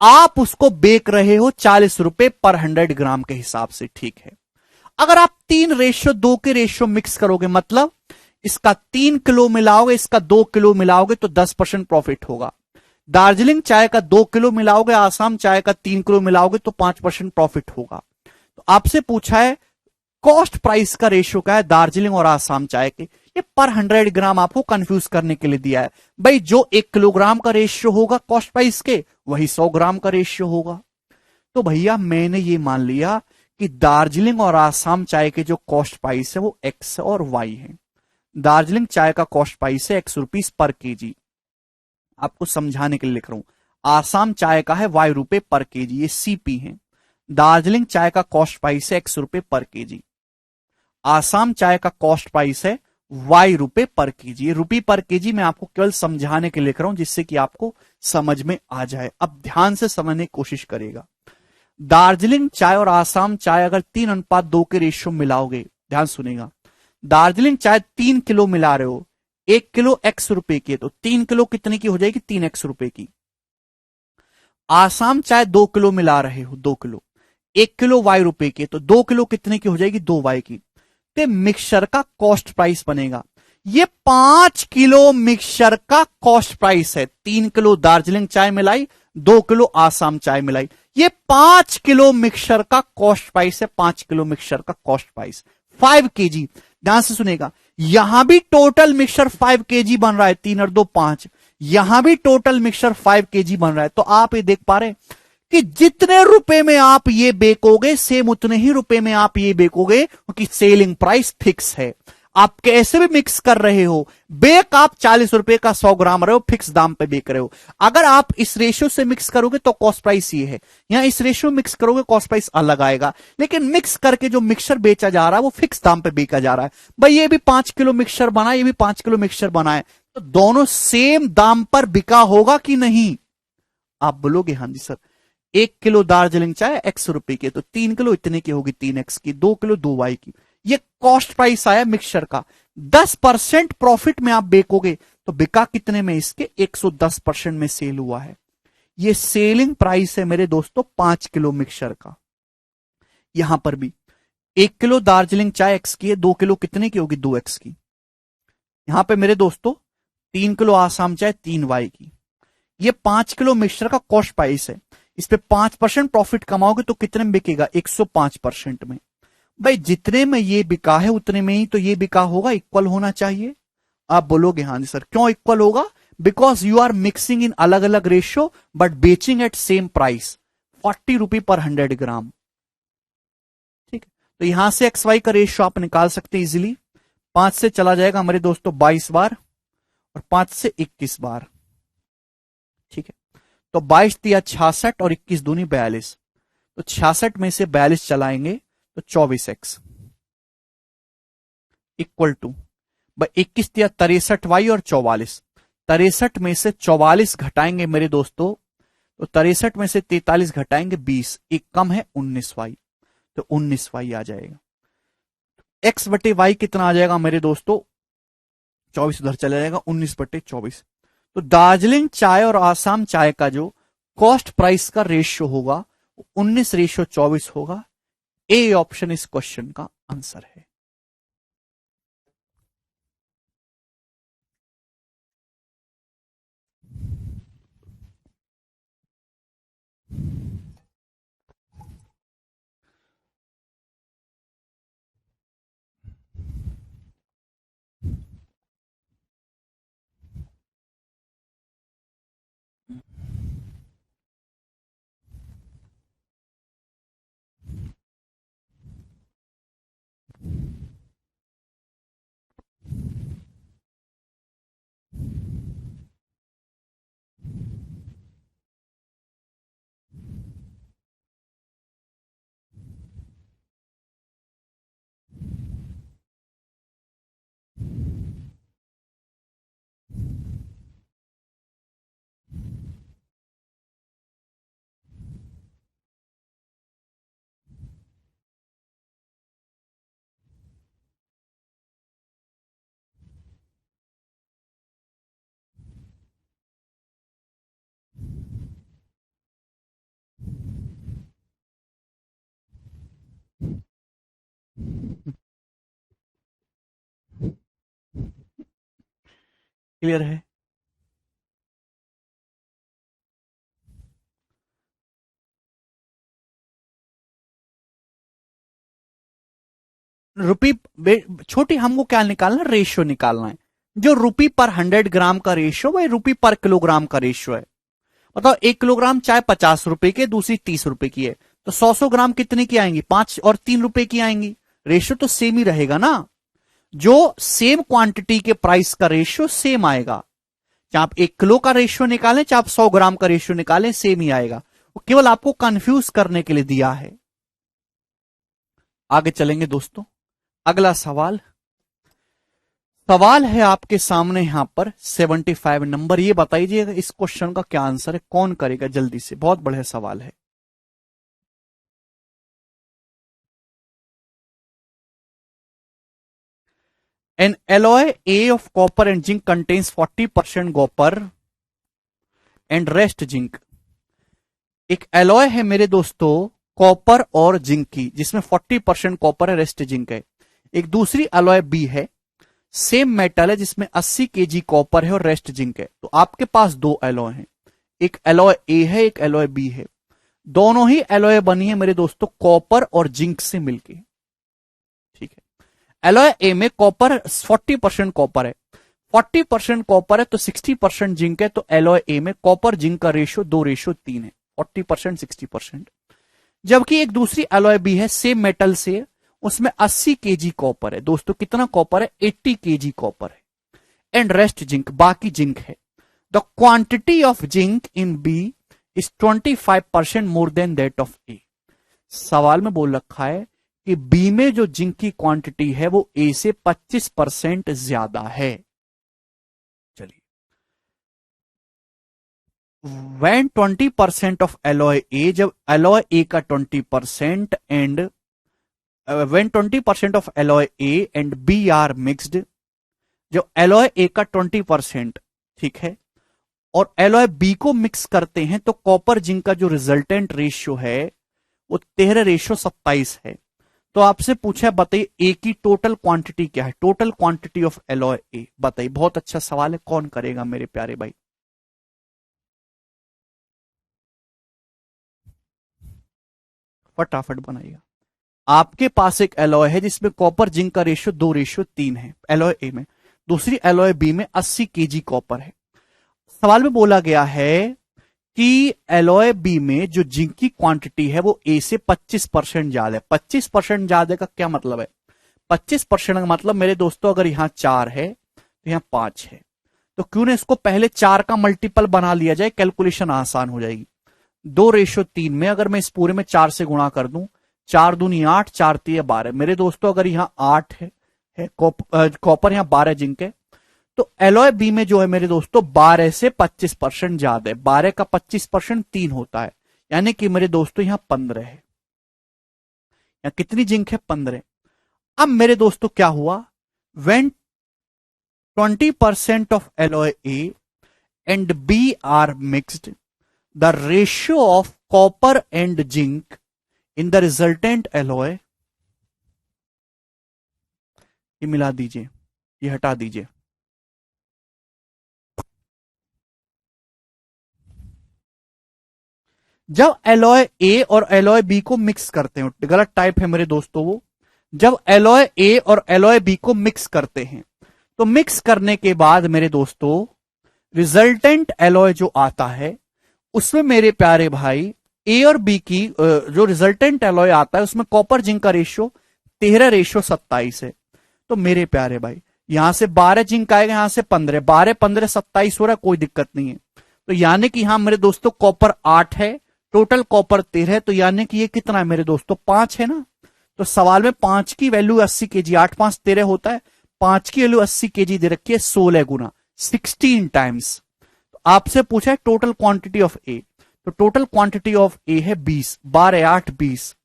आप उसको बेच रहे हो ₹40 पर 100 ग्राम के हिसाब से, ठीक है। अगर आप 3:2 के रेशियो मिक्स करोगे, मतलब इसका 3 किलो मिलाओगे, इसका 2 किलो मिलाओगे तो 10% प्रॉफिट होगा। दार्जिलिंग चाय का 2 किलो मिलाओगे, आसाम चाय का 3 किलो मिलाओगे तो 5% प्रॉफिट होगा। तो आपसे पूछा है कॉस्ट प्राइस का रेशियो क्या है दार्जिलिंग और आसाम चाय के। ये पर 100 ग्राम आपको कंफ्यूज करने के लिए दिया है भाई। जो 1 किलोग्राम का रेशियो होगा कॉस्ट प्राइस के, वही 100 ग्राम का रेशियो होगा। तो भैया मैंने ये मान लिया कि दार्जिलिंग और आसाम चाय के जो कॉस्ट प्राइस है वो एक्स और वाई है। दार्जिलिंग चाय का कॉस्ट प्राइस है ₹X पर केजी, आपको समझाने के लिए लिख रहा हूं। आसाम चाय का है ₹Y पर केजी, ये सीपी है। दार्जिलिंग चाय का कॉस्ट प्राइस है ₹X पर केजी, आसाम चाय का कॉस्ट प्राइस है ₹Y पर केजी। ये रुपी पर केजी मैं आपको केवल समझाने के लिए लिख रहा हूं, जिससे कि आपको समझ में आ जाए। अब ध्यान से समझने की कोशिश करेगा। दार्जिलिंग चाय और आसाम चाय अगर 3:2 के रेशियो मिलाओगे, ध्यान सुनेगा, दार्जिलिंग चाय 3 किलो मिला रहे हो, 1 किलो ₹X की है, तो 3 किलो कितने की हो जाएगी? ₹3 की। आसाम चाय 2 किलो मिला रहे हो, 2 किलो, 1 किलो ₹Y की, तो 2 किलो कितने की हो जाएगी? 2Y की। तो मिक्सचर का कॉस्ट प्राइस बनेगा। ये 5 किलो मिक्सचर का कॉस्ट प्राइस है। 3 किलो दार्जिलिंग चाय मिलाई, 2 किलो आसाम चाय मिलाई, ये 5 किलो मिक्सचर का कॉस्ट प्राइस है। 5 किलो मिक्सचर का कॉस्ट प्राइस 5 केजी। ध्यान से सुनेगा, यहां भी टोटल मिक्सचर 5 केजी बन रहा है, 3 और 2 5। यहां भी टोटल मिक्सचर 5 kg बन रहा है। तो आप ये देख पा रहे हैं कि जितने रुपए में आप ये बेकोगे सेम उतने ही रुपए में आप ये बेकोगे, क्योंकि सेलिंग प्राइस फिक्स है। आप कैसे भी मिक्स कर रहे हो, बेक आप 40 रुपए का 100 ग्राम रहे हो, फिक्स दाम पे बेक रहे हो। अगर आप इस रेशियो से मिक्स करोगे तो कॉस्ट प्राइस ये है, यहां इस रेशियो मिक्स करोगे कॉस्ट प्राइस अलग आएगा। लेकिन मिक्स करके जो मिक्सचर बेचा जा रहा है वो फिक्स दाम पे बेचा जा रहा है। भाई ये भी 5 किलो मिक्सचर बना, ये भी 5 किलो मिक्सचर बना है, तो दोनों सेम दाम पर बिका होगा कि नहीं? आप बोलोगे हाँ जी सर। 1 किलो दार्जिलिंग चाय x रुपए की, तो 3 किलो इतने की होगी 3x की, 2 किलो 2y की। ये कॉस्ट प्राइस आया मिक्सचर का। 10% प्रॉफिट में आप बेकोगे तो बिका कितने में? इसके 110% में सेल हुआ है। ये सेलिंग प्राइस है मेरे दोस्तों 5 किलो मिक्सचर का। यहां पर भी 1 किलो दार्जिलिंग चाय x की है, 2 किलो कितने की होगी? 2x की। यहां पे मेरे दोस्तों 3 किलो आसाम चाय 3y की। ये 5 किलो मिक्सचर का कॉस्ट प्राइस है। इस पे 5% प्रॉफिट कमाओगे तो कितने में बिकेगा? 105% में। भाई जितने में ये बिका है उतने में ही तो ये बिका होगा, इक्वल होना चाहिए। आप बोलोगे हाँ जी सर। क्यों इक्वल होगा? Because you are mixing in अलग अलग रेशियो बट बेचिंग at same price, 40 rupee per 100 ग्राम। ठीक है, तो यहां से एक्स वाई का रेशियो आप निकाल सकते हैं इजिली। 5 से चला जाएगा मेरे दोस्तों 22 बार और 5 से 21 बार। ठीक है, तो 22 दिया 66 और 21 दूनी 42, तो 66 में से 42 चलाएंगे तो 24x इक्वल टू 21 दिया 63y और 44, 63 में से 44 घटाएंगे मेरे दोस्तों, तो 63 में से 43 घटाएंगे 20, एक कम है 19y, तो 19y आ जाएगा। x बटे y कितना आ जाएगा मेरे दोस्तों? 24 उधर चला जाएगा, 19 बटे 24। तो दार्जिलिंग चाय और आसाम चाय का जो कॉस्ट प्राइस का रेशियो होगा 19:24 होगा। ए ऑप्शन इस क्वेश्चन का आंसर है। क्लियर है? रुपी छोटी, हमको क्या निकालना? रेशियो निकालना है। जो रुपी पर 100 ग्राम का रेशियो, वही रुपी पर किलोग्राम का रेशियो है। मतलब 1 किलोग्राम चाय 50 रुपए की, दूसरी 30 रुपए की है, तो 100 ग्राम कितने की आएंगी? 5 और 3 रुपए की आएंगी। रेशियो तो सेम ही रहेगा ना। जो सेम क्वांटिटी के प्राइस का रेशियो सेम आएगा। चाहे आप 1 किलो का रेशियो निकालें, चाहे आप 100 ग्राम का रेशियो निकालें, सेम ही आएगा। वो केवल आपको कंफ्यूज करने के लिए दिया है। आगे चलेंगे दोस्तों। अगला सवाल है आपके सामने यहां पर 75 नंबर। ये बताइएगा इस क्वेश्चन का क्या आंसर है, कौन करेगा जल्दी से? बहुत बढ़िया सवाल है। An alloy A of copper and zinc contains 40% copper and rest zinc। एक एलॉय है मेरे दोस्तों कॉपर और जिंक की, जिसमें 40% कॉपर है, रेस्ट जिंक है। एक दूसरी एलॉय बी है, सेम मेटल है, जिसमें 80 kg कॉपर है और रेस्ट जिंक है। तो आपके पास दो एलॉय हैं, एक एलॉय ए है, एक एलॉय बी है। दोनों ही एलॉय बनी है मेरे दोस्तों कॉपर और जिंक से मिलके। ठीक है, एलॉय ए में कॉपर 40% कॉपर है, 40% कॉपर है तो 60% जिंक है, तो एलॉय ए में कॉपर जिंक का रेशियो 2:3 है, 40% 60%। जबकि एक दूसरी एलॉय बी है सेम मेटल से, उसमें 80 केजी कॉपर है दोस्तों। कितना कॉपर है? 80 केजी कॉपर है। एंड रेस्ट जिंक, बाकी जिंक है। The quantity of zinc in B is 25% more than that of A. सवाल में बोल रखा है कि बी में जो जिंक की क्वांटिटी है वो ए से 25% ज्यादा है। चलिए, when 20% ऑफ एलॉय ए, जब एलॉय ए का 20% and when 20% of alloy A and B are mixed, जो एलॉय ए का 20%, ठीक है, और एलॉय बी को मिक्स करते हैं तो कॉपर जिंक का जो रिजल्टेंट रेशियो है वो 13:27 है। तो आपसे पूछा है बताइए ए की टोटल क्वांटिटी क्या है, टोटल क्वांटिटी ऑफ एलॉय ए बताइए। बहुत अच्छा सवाल है, कौन करेगा मेरे प्यारे भाई? फटाफट बनाइएगा। आपके पास एक एलॉय है जिसमें कॉपर जिंक का रेशियो 2:3 है एलॉय ए में, दूसरी एलॉय बी में 80 केजी कॉपर है। सवाल में बोला गया है कि एलॉय बी में जो जिंक की क्वांटिटी है वो ए से 25% ज्यादा है। 25% ज्यादा का क्या मतलब है? 25% का मतलब मेरे दोस्तों अगर यहां 4 है तो यहां 5 है, तो क्यों ना इसको पहले 4 का मल्टीपल बना लिया जाए, कैलकुलेशन आसान हो जाएगी। 2:3 में अगर मैं इस पूरे में 4 से गुणा कर दूं, 4 दूनी 8, 4 3 12। मेरे दोस्तों अगर यहां 8 है कॉपर, यहां 12 जिंक है, तो एलॉय बी में जो है मेरे दोस्तों 12 से 25% ज्यादा है। 12 का 25% 3 होता है, यानी कि मेरे दोस्तों यहां 15 है। यहां कितनी जिंक है? 15। अब मेरे दोस्तों क्या हुआ? When 20% of alloy A and B are mixed, the ratio of copper and zinc in the resultant alloy, ये मिला दीजिए, ये हटा दीजिए। जब एलॉय ए और एलॉय बी को मिक्स करते हैं, गलत टाइप है मेरे दोस्तों वो, जब एलॉय ए और एलॉय बी को मिक्स करते हैं तो मिक्स करने के बाद मेरे दोस्तों रिजल्टेंट एलॉय जो आता है उसमें मेरे प्यारे भाई ए और बी की जो रिजल्टेंट एलॉय आता है उसमें कॉपर जिंक का रेशियो 13:27 है। तो मेरे प्यारे भाई यहां से 12 जिंक आएगा, यहां से 15, 12 15 27 हो रहा है, कोई दिक्कत नहीं है। तो यानी कि यहां मेरे दोस्तों कॉपर 8 है, टोटल कॉपर 13 है, तो यानी कि ये कितना है मेरे दोस्तों? 5 है ना। तो सवाल में 5 की वैल्यू 80 केजी, 8 5 13 होता है, 5 की वैल्यू 80 केजी दे रखी है, 16 गुना, 16 टाइम्स। तो आपसे पूछा है टोटल क्वांटिटी ऑफ ए, तो टोटल क्वांटिटी ऑफ ए है 20, 12 8 20,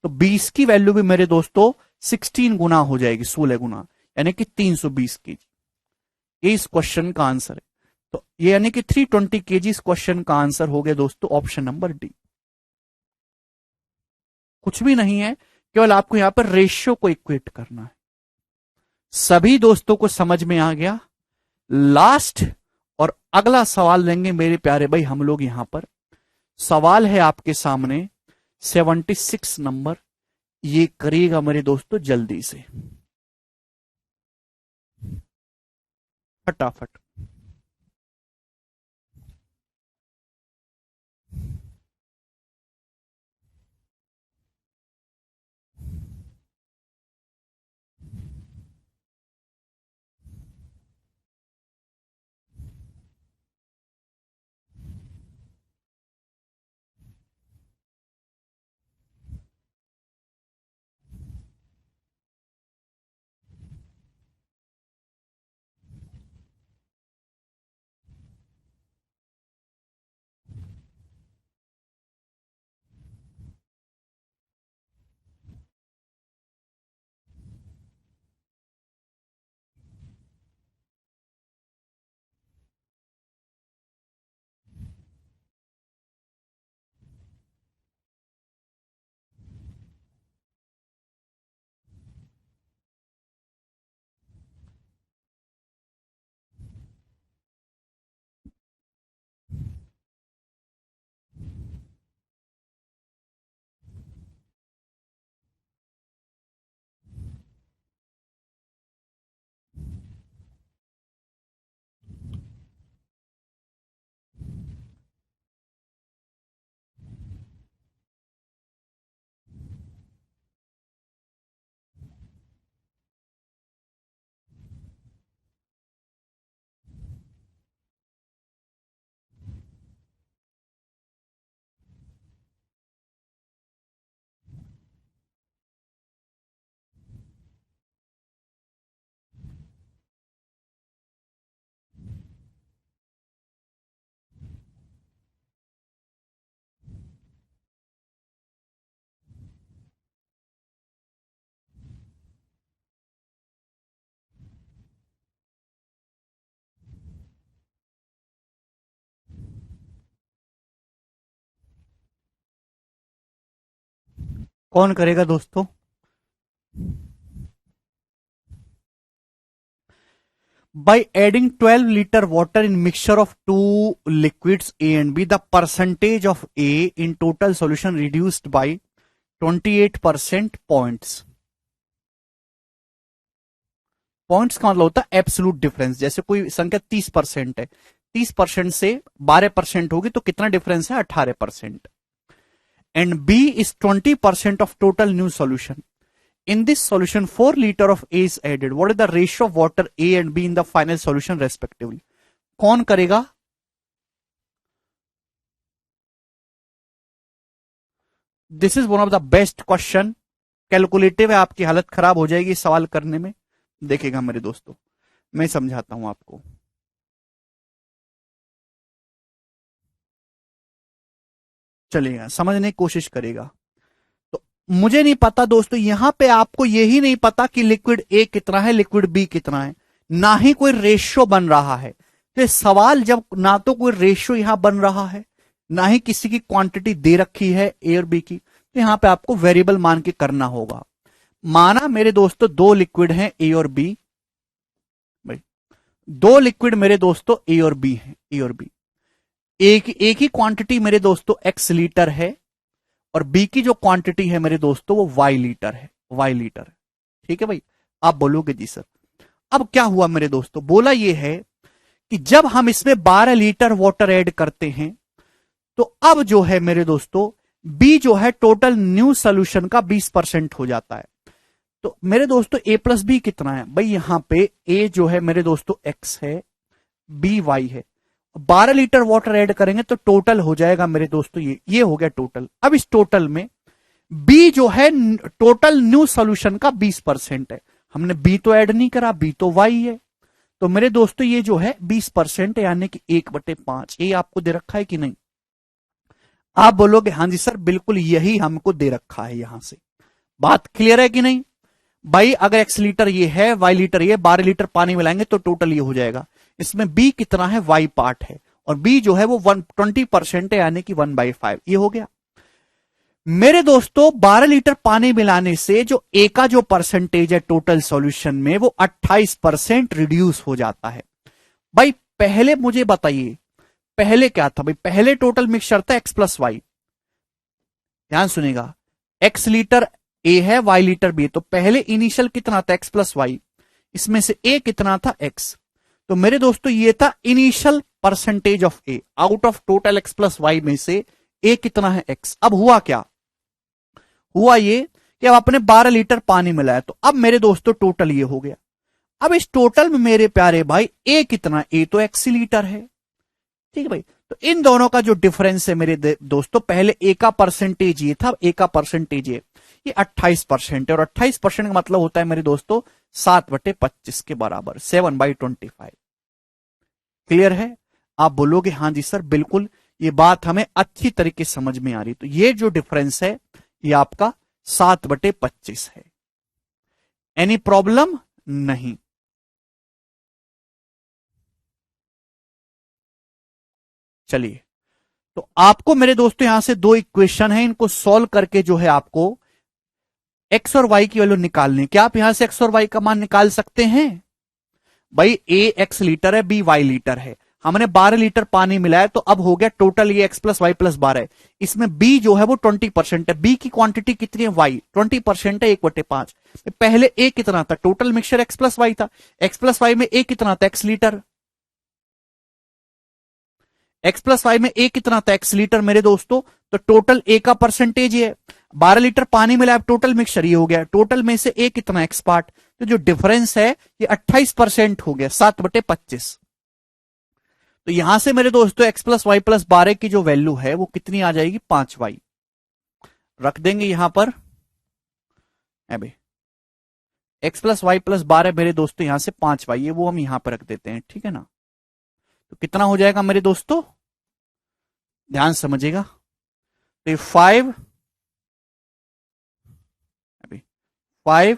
तो 20 की वैल्यू भी मेरे दोस्तों 16 गुना हो जाएगी, 16 गुना, यानी कि 320 केजी। ये इस क्वेश्चन का आंसर है। तो ये यानी कि 320 केजी इस क्वेश्चन का आंसर हो गया दोस्तों, ऑप्शन नंबर डी। कुछ भी नहीं है, केवल आपको यहां पर रेशियो को इक्वेट करना है। सभी दोस्तों को समझ में आ गया? लास्ट और अगला सवाल लेंगे मेरे प्यारे भाई हम लोग यहां पर। सवाल है आपके सामने 76 नंबर, ये करिएगा मेरे दोस्तों जल्दी से, फटाफट। कौन करेगा दोस्तों? By adding 12 liter water in mixture of two liquids A and B, the percentage of A in total solution reduced by 28% points. Points का मतलब होता है एब्सोल्यूट डिफरेंस। जैसे कोई संख्या 30% है, 30% से 12% होगी तो कितना डिफरेंस है? 18%। And B is 20% of total new solution. In this solution, 4 liter of A is added. What is the ratio of water A and B in the final solution respectively? कौन करेगा? This is one of the best question. Calculative है, आपकी हालत खराब हो जाएगी सवाल करने में। देखिएगा मेरे दोस्तों, मैं समझाता हूं आपको। चलिएगा, समझने की कोशिश करेगा। तो मुझे नहीं पता दोस्तों, यहां पे आपको यही नहीं पता कि लिक्विड ए कितना है, लिक्विड बी कितना है, ना ही कोई रेशियो बन रहा है। तो सवाल जब ना तो कोई रेशियो यहां बन रहा है, ना ही किसी की क्वांटिटी दे रखी है ए और बी की, तो यहां पे आपको वेरिएबल मान के करना होगा। माना मेरे दोस्तों दो लिक्विड हैं ए और बी, भाई दो लिक्विड मेरे दोस्तों ए और बी हैं, ए और बी, एक ही क्वांटिटी मेरे दोस्तों एक्स लीटर है, और बी की जो क्वांटिटी है मेरे दोस्तों वो वाई लीटर है, वाई लीटर। ठीक है भाई, आप बोलोगे जी सर। अब क्या हुआ मेरे दोस्तों, बोला ये है कि जब हम इसमें 12 लीटर वाटर ऐड करते हैं, तो अब जो है मेरे दोस्तों बी जो है टोटल न्यू सोल्यूशन का 20% हो जाता है। तो मेरे दोस्तों ए प्लस बी कितना है भाई? यहां पे ए जो है मेरे दोस्तों एक्स है, बी वाई है। 12 लीटर वाटर ऐड करेंगे तो टोटल हो जाएगा मेरे दोस्तों ये हो गया टोटल। अब इस टोटल में बी जो है टोटल न्यू सोल्यूशन का 20% है। हमने बी तो ऐड नहीं करा, बी तो वाई है, तो मेरे दोस्तों ये जो है 20% यानी कि 1/5। ये आपको दे रखा है कि नहीं? आप बोलोगे हाँ जी सर बिल्कुल यही हमको दे रखा है। यहां से बात क्लियर है कि नहीं भाई? अगर एक्स लीटर ये है, वाई लीटर ये, 12 लीटर पानी मिलाएंगे तो टोटल ये हो जाएगा। इसमें बी कितना है? वाई पार्ट है, और बी जो है वो 20% है यानी कि 1/5। ये हो गया मेरे दोस्तों। 12 लीटर पानी मिलाने से जो ए का जो परसेंटेज है टोटल सॉल्यूशन में वो 28% रिड्यूस हो जाता है। भाई पहले मुझे बताइए, पहले क्या था भाई? पहले टोटल मिक्सचर था एक्स प्लस वाई। ध्यान सुनेगा, एक्स लीटर ए है, वाई लीटर बी है, तो पहले इनिशियल कितना था? X plus y. इसमें से ए कितना था? एक्स। तो मेरे दोस्तों ये था initial percentage of A out of total x plus y में से ए कितना है? एक्स। अब हुआ क्या? हुआ ये कि अब आपने 12 लीटर पानी मिलाया, तो अब मेरे दोस्तों टोटल ये हो गया। अब इस टोटल में मेरे प्यारे भाई ए कितना? ए तो एक्स लीटर है। ठीक है भाई, तो इन दोनों का जो डिफरेंस है मेरे दोस्तों, पहले ए का परसेंटेज ये था, ए का परसेंटेज ये 28% है, और 28% का मतलब होता है मेरे दोस्तों 7/25 के बराबर, 7/25। क्लियर है? आप बोलोगे हाँ जी सर बिल्कुल, ये बात हमें अच्छी तरीके समझ में आ रही। तो ये जो डिफरेंस है ये आपका 7/25 है। Any problem? नहीं। चलिए, तो आपको मेरे दोस्तों यहां से दो इक्वेशन है, इनको सॉल्व करके जो है आपको एक्स और वाई की वैल्यू निकालनी। क्या आप यहां से एक्स और वाई का मान निकाल सकते हैं? भाई ए एक्स लीटर है, बी वाई लीटर है, हमने 12 लीटर पानी मिलाया, तो अब हो गया टोटल ये एक्स प्लस वाई प्लस 12। इसमें बी जो है वो 20% है, बी की क्वांटिटी कितनी है? वाई 20% है, 1/5। पहले ए कितना था? Total mixture x plus y था, एक्स प्लस वाई में ए कितना था? X litre. X plus y में ए कितना था? एक्स लीटर मेरे दोस्तों। तो टोटल ए का परसेंटेज ये 12 लीटर पानी मिला, टोटल मिक्सचर ये हो गया, टोटल में से ए कितना? X part. तो जो डिफरेंस है ये 28% हो गया, 7/25। तो यहां से मेरे दोस्तों एक्स प्लस वाई प्लस 12 की जो वैल्यू है वो कितनी आ जाएगी? 5y। रख देंगे यहां पर अभी एक्स प्लस वाई प्लस 12 मेरे दोस्तों, यहां से 5y है वो हम यहां पर रख देते हैं। ठीक है ना? तो कितना हो जाएगा मेरे दोस्तों? ध्यान समझिएगा, तो ये 5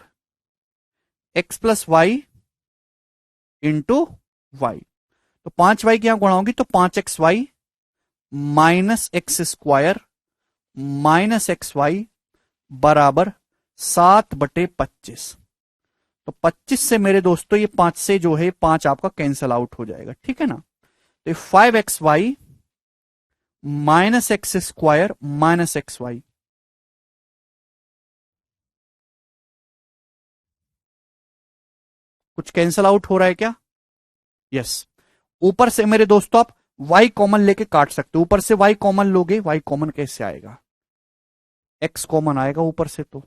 x plus y into y, तो 5y की यहां गुणा होगी तो 5xy minus x square minus x y बराबर 7/25। तो 25 से मेरे दोस्तों ये 5 से जो है 5 आपका कैंसल आउट हो जाएगा, ठीक है ना। तो 5xy minus x square minus x y, कुछ कैंसल आउट हो रहा है क्या? यस। ऊपर से मेरे दोस्तों आप y कॉमन लेके काट सकते हो, ऊपर से y कॉमन लोगे, y कॉमन कैसे आएगा, x कॉमन आएगा ऊपर से तो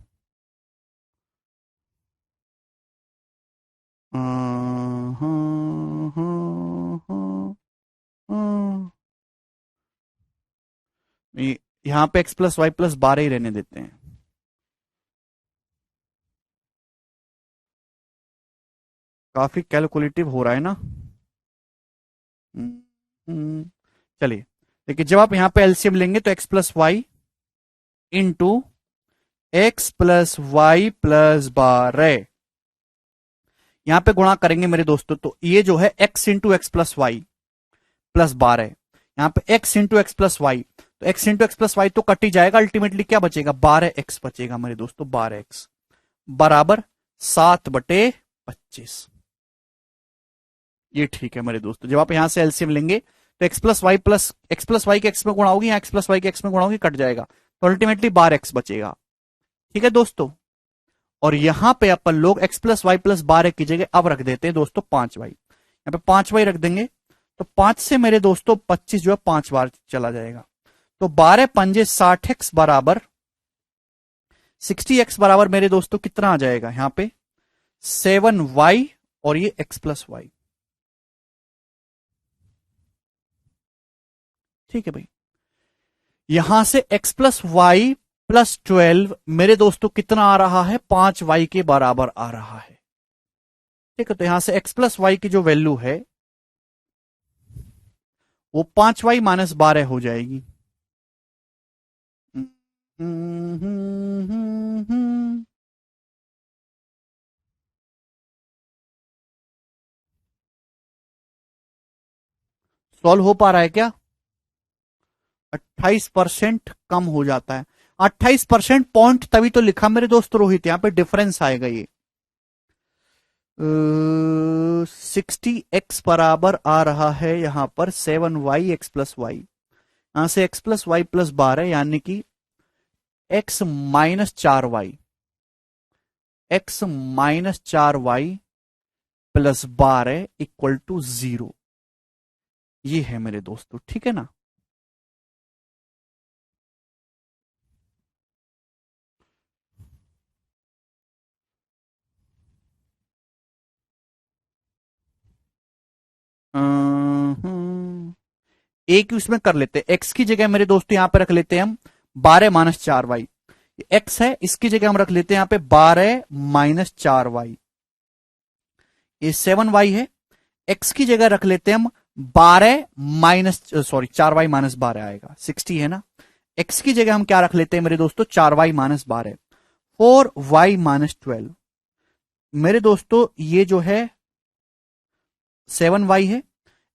हाँ, हाँ, हाँ, हाँ। यहां पे x प्लस वाई प्लस 12 ही रहने देते हैं। काफी कैलकुलेटिव हो रहा है ना। हम्म, चलिए, देखिए जब आप यहां पे एलसीएम लेंगे तो x plus y into x plus y plus 12, यहां पे गुणा करेंगे मेरे दोस्तों, तो ये जो है x into x plus y plus 12, यहां पे x into x plus y, तो x into x plus y तो कट ही जाएगा, अल्टीमेटली क्या बचेगा, 12x बचेगा मेरे दोस्तों, 12x बराबर 7/25। ये ठीक है मेरे दोस्तों, जब आप यहां से एलसीएम लेंगे तो एक्स प्लस वाई के एक्स में गुणा होगी, एक्स प्लस वाई के एक्स में गुणा होगी, कट जाएगा, तो अल्टीमेटली 12x बचेगा, ठीक है दोस्तों। और यहां पे अपन लोग x प्लस वाई प्लस 12 की जगह अब रख देते हैं दोस्तों 5y, यहां पे 5y रख देंगे, तो 5 से मेरे दोस्तों 25 जो है 5 बार चला जाएगा, तो 12 पंजे 60x बराबर 60x बराबर मेरे दोस्तों कितना आ जाएगा यहां पे 7y, और ये x प्लस वाई, ठीक है भाई। यहां से x प्लस वाई प्लस 12 मेरे दोस्तों कितना आ रहा है, 5y के बराबर आ रहा है, ठीक है। तो यहां से x प्लस वाई की जो वैल्यू है वो 5y माइनस 12 हो जाएगी। सॉल्व हो पा रहा है क्या? 28% कम हो जाता है, 28% पॉइंट तभी तो लिखा मेरे दोस्त रोहित, यहां पे डिफरेंस आएगा ये 60x बराबर आ रहा है यहां पर 7y एक्स प्लस वाई, यहां से x प्लस वाई प्लस 12 यानी कि x minus 4y, x minus 4y plus 12 equal to 0, ये है मेरे दोस्तों, ठीक है ना। एक उसमें कर लेते हैं, एक्स की जगह मेरे दोस्तों यहां पे रख लेते हैं हम 12 - 4y, एक्स है इसकी जगह हम रख लेते हैं यहां पे 12 - 4y, ये 7y है, एक्स की जगह रख लेते हैं हम 4y - 12 आएगा, 60 है ना। एक्स की जगह हम क्या रख लेते हैं मेरे दोस्तों 4y - 12, 4y - 12 मेरे दोस्तों, ये जो है 7y है,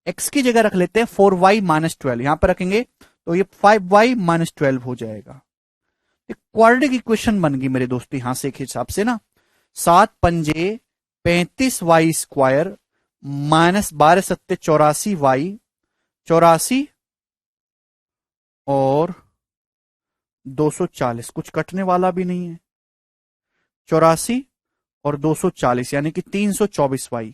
एक्स की जगह रख लेते हैं 4y - 12, यहां पर रखेंगे तो ये 5y - 12 हो जाएगा। क्वाड्रेटिक इक्वेशन बन गई मेरे दोस्तों यहां से एक हिसाब से ना, 7 × 5 = 35y² माइनस 12 × 7 = 84y, 84 और 240, कुछ कटने वाला भी नहीं है, 84 और 240 यानी कि 324y,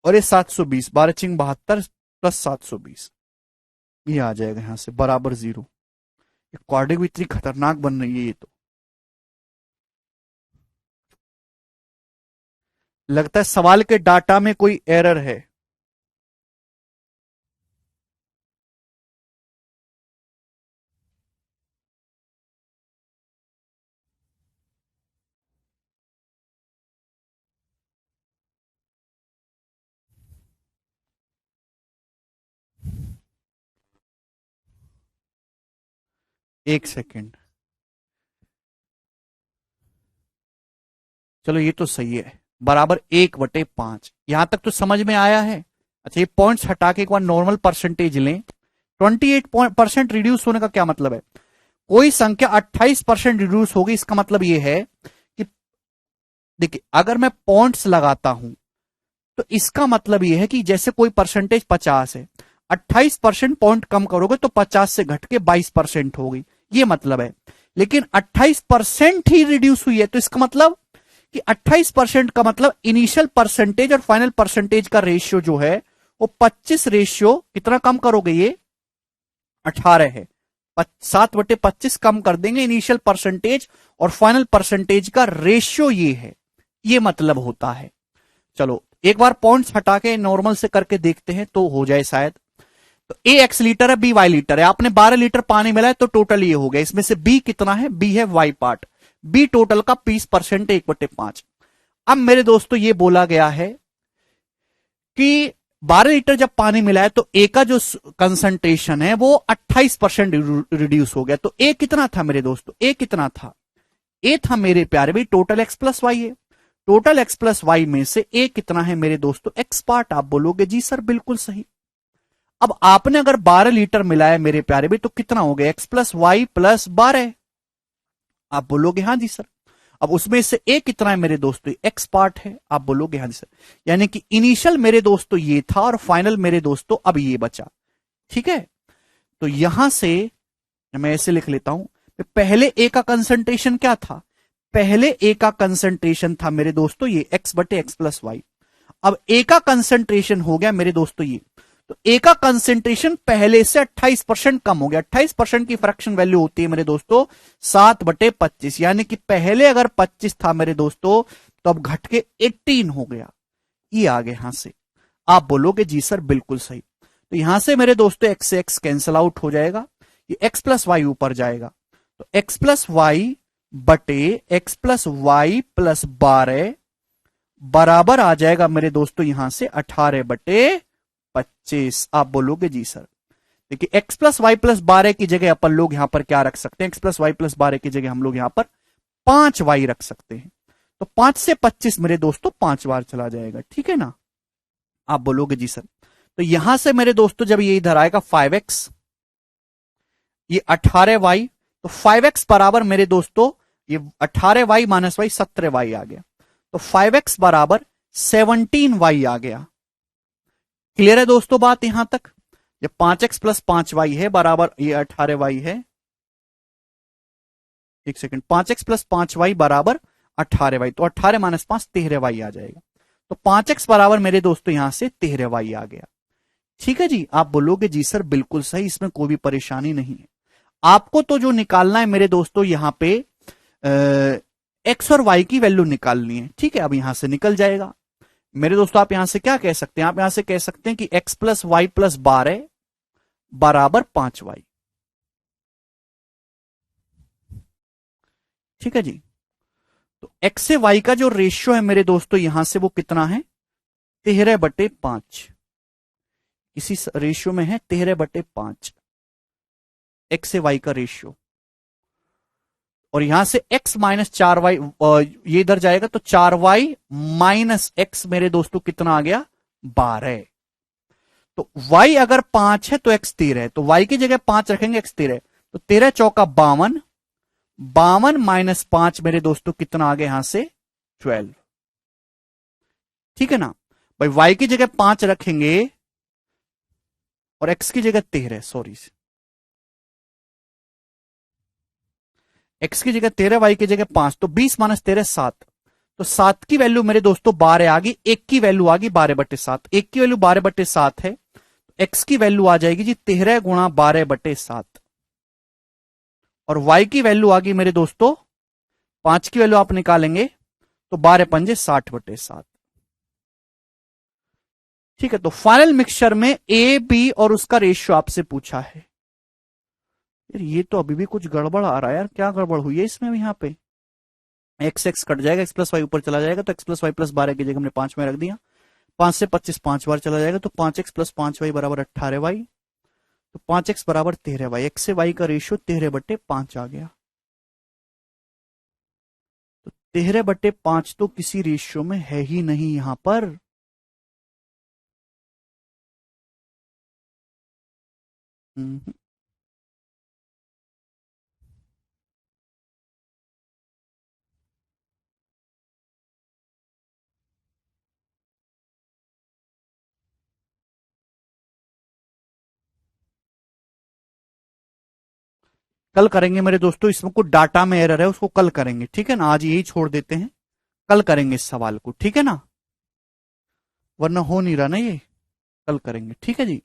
और ये 720, 12×72 प्लस 720, ये आ जाएगा यहां से बराबर 0। क्वाड्रेटिक भी इतनी खतरनाक बन रही है ये तो, लगता है सवाल के डाटा में कोई एरर है। एक सेकेंड, चलो ये तो सही है, बराबर 1/5, यहां तक तो समझ में आया है। अच्छा, ये पॉइंट्स हटा के एक बार नॉर्मल परसेंटेज लें, 28% रिड्यूस होने का क्या मतलब है? कोई संख्या 28% रिड्यूस होगी, इसका मतलब यह है कि देखिए अगर मैं पॉइंट्स लगाता हूं तो इसका मतलब यह है कि जैसे कोई परसेंटेज 50 है, 28% पॉइंट कम करोगे तो 50 से घट के 22% होगी, ये मतलब है। लेकिन 28% ही रिड्यूस हुई है, तो इसका मतलब कि 28% का मतलब इनिशियल परसेंटेज और फाइनल परसेंटेज का रेशियो जो है वो 25 रेशियो कितना कम करोगे, ये 18 है, 7/25 कम कर देंगे इनिशियल परसेंटेज और फाइनल परसेंटेज का रेशियो ये है, ये मतलब होता है। चलो एक बार पॉइंट्स हटा के नॉर्मल से करके देखते हैं तो हो जाए शायद। तो ए एक्स लीटर है, बी वाई लीटर है, आपने 12 लीटर पानी मिलाया तो टोटल ये हो गया, इसमें से बी कितना है, बी है वाई पार्ट, बी टोटल का 20% 1/5। अब मेरे दोस्तों ये बोला गया है कि 12 लीटर जब पानी मिलाया तो ए का जो कंसंट्रेशन है वो 28% रिड्यूस हो गया। तो ए कितना था मेरे दोस्तों, ए कितना था, ए था मेरे प्यारे भाई टोटल एक्स प्लस वाई है, टोटल एक्स प्लस वाई में से ए कितना है मेरे दोस्तों, एक्स पार्ट। आप बोलोगे जी सर बिल्कुल सही। अब आपने अगर 12 लीटर मिलाया मेरे प्यारे भाई तो कितना हो गया, एक्स प्लस वाई प्लस 12। आप बोलोगे हाँ जी सर। अब उसमें से ए कितना है मेरे दोस्तों, एक्स पार्ट है। आप बोलोगे हाँ जी सर। यानी कि इनिशियल मेरे दोस्तों ये था और फाइनल मेरे दोस्तों अब ये बचा, ठीक है। तो यहां से मैं ऐसे लिख लेता हूं, पहले ए का कंसंट्रेशन क्या था, पहले ए का कंसंट्रेशन था मेरे दोस्तों ये x/x प्लस वाई। अब ए का कंसंट्रेशन हो गया मेरे दोस्तों ये, तो ए का कंसंट्रेशन पहले से 28% कम हो गया। 28% की फ्रैक्शन वैल्यू होती है मेरे दोस्तों 7/25, यानी कि पहले अगर 25 था मेरे दोस्तों तो अब घट के 18 हो गया, ये आ गया यहां से। आप बोलोगे जी सर बिल्कुल सही। तो यहां से मेरे दोस्तों एक्स से एक्स कैंसिल आउट हो जाएगा, ये एक्स प्लस वाई ऊपर जाएगा, तो एक्स प्लस वाई बटे एक्स प्लस वाई प्लस 12 बराबर आ जाएगा मेरे दोस्तों यहां से 18/25। आप बोलोगे जी सर। देखिए एक्स प्लस वाई प्लस 12 की जगह अपन लोग यहां पर क्या रख सकते हैं, एक्स प्लस वाई प्लस 12 की जगह हम लोग यहां पर 5 वाई रख सकते हैं। तो 5 से 25 मेरे दोस्तों 5 बार चला जाएगा, ठीक है ना। आप बोलोगे जी सर। तो यहां से मेरे दोस्तों जब ये इधर आएगा 5x, ये 18y, तो 5x बराबर मेरे दोस्तों ये 18y माइनस वाई 17y आ गया, तो 5x बराबर 17y आ गया। क्लियर है दोस्तों बात यहां तक। जब 5x प्लस 5y है बराबर ये 18y है, एक सेकंड, 5x प्लस 5y बराबर 18y, तो 18 माइनस 5 13y आ जाएगा। तो 5x बराबर मेरे दोस्तों यहां से 13y आ गया, ठीक है जी। आप बोलोगे जी सर बिल्कुल सही, इसमें कोई भी परेशानी नहीं है। आपको तो जो निकालना है मेरे दोस्तों यहां पे एक्स और वाई की वैल्यू निकालनी है, ठीक है। अब यहां से निकल जाएगा मेरे दोस्तों। आप यहां से क्या कह सकते हैं, आप यहां से कह सकते हैं कि एक्स प्लस वाई प्लस 12 बराबर 5y, ठीक है जी। तो एक्स से वाई का जो रेशियो है मेरे दोस्तों यहां से वो कितना है, 13/5। इसी रेशियो में है 13/5 एक्स से वाई का रेशियो। और यहां से x माइनस 4y ये इधर जाएगा तो 4y माइनस एक्स मेरे दोस्तों कितना आ गया, 12। तो y अगर 5 है तो x 13 है, तो y की जगह 5 रखेंगे, x 13, तो 13 चौका 52, 52 माइनस 5 मेरे दोस्तों कितना आ गया यहां से 12, ठीक है ना भाई। y की जगह 5 रखेंगे और x की जगह 13, सॉरी, x की जगह 13, y की जगह 5, तो 20 माइनस 13 7, तो 7 की वैल्यू मेरे दोस्तों 12 आ गई, 1 की वैल्यू आ गई 12/7, 1 की वैल्यू 12/7 है, x की वैल्यू आ जाएगी जी 13 गुणा 12/7, और y की वैल्यू आ गई मेरे दोस्तों 5 की वैल्यू आप निकालेंगे तो 12 पंजे 60/7, ठीक है। तो फाइनल मिक्सचर में ए बी और उसका रेशियो आपसे पूछा है। यार ये तो अभी भी कुछ गड़बड़ आ रहा है यार, क्या गड़बड़ हुई है इसमें यहां पे, एक्स एक्स कट जाएगा, एक्स प्लस वाई ऊपर चला जाएगा, तो एक्स प्लस वाई प्लस 12 की जगह हमने 5 में रख दिया, 5 से 25 5 बार चला जाएगा, तो 5x प्लस 5y बराबर 18y, तो 5x बराबर 13y, एक्स से वाई का रेशियो 13/5 आ गया। तो 13/5 तो किसी रेशियो में है ही नहीं यहां पर, हम्म, कल करेंगे मेरे दोस्तों, इसमें कुछ डाटा में एरर है, उसको कल करेंगे, ठीक है ना, आज यही छोड़ देते हैं, कल करेंगे इस सवाल को, ठीक है ना, वरना हो नहीं रहा ना ये, कल करेंगे, ठीक है जी।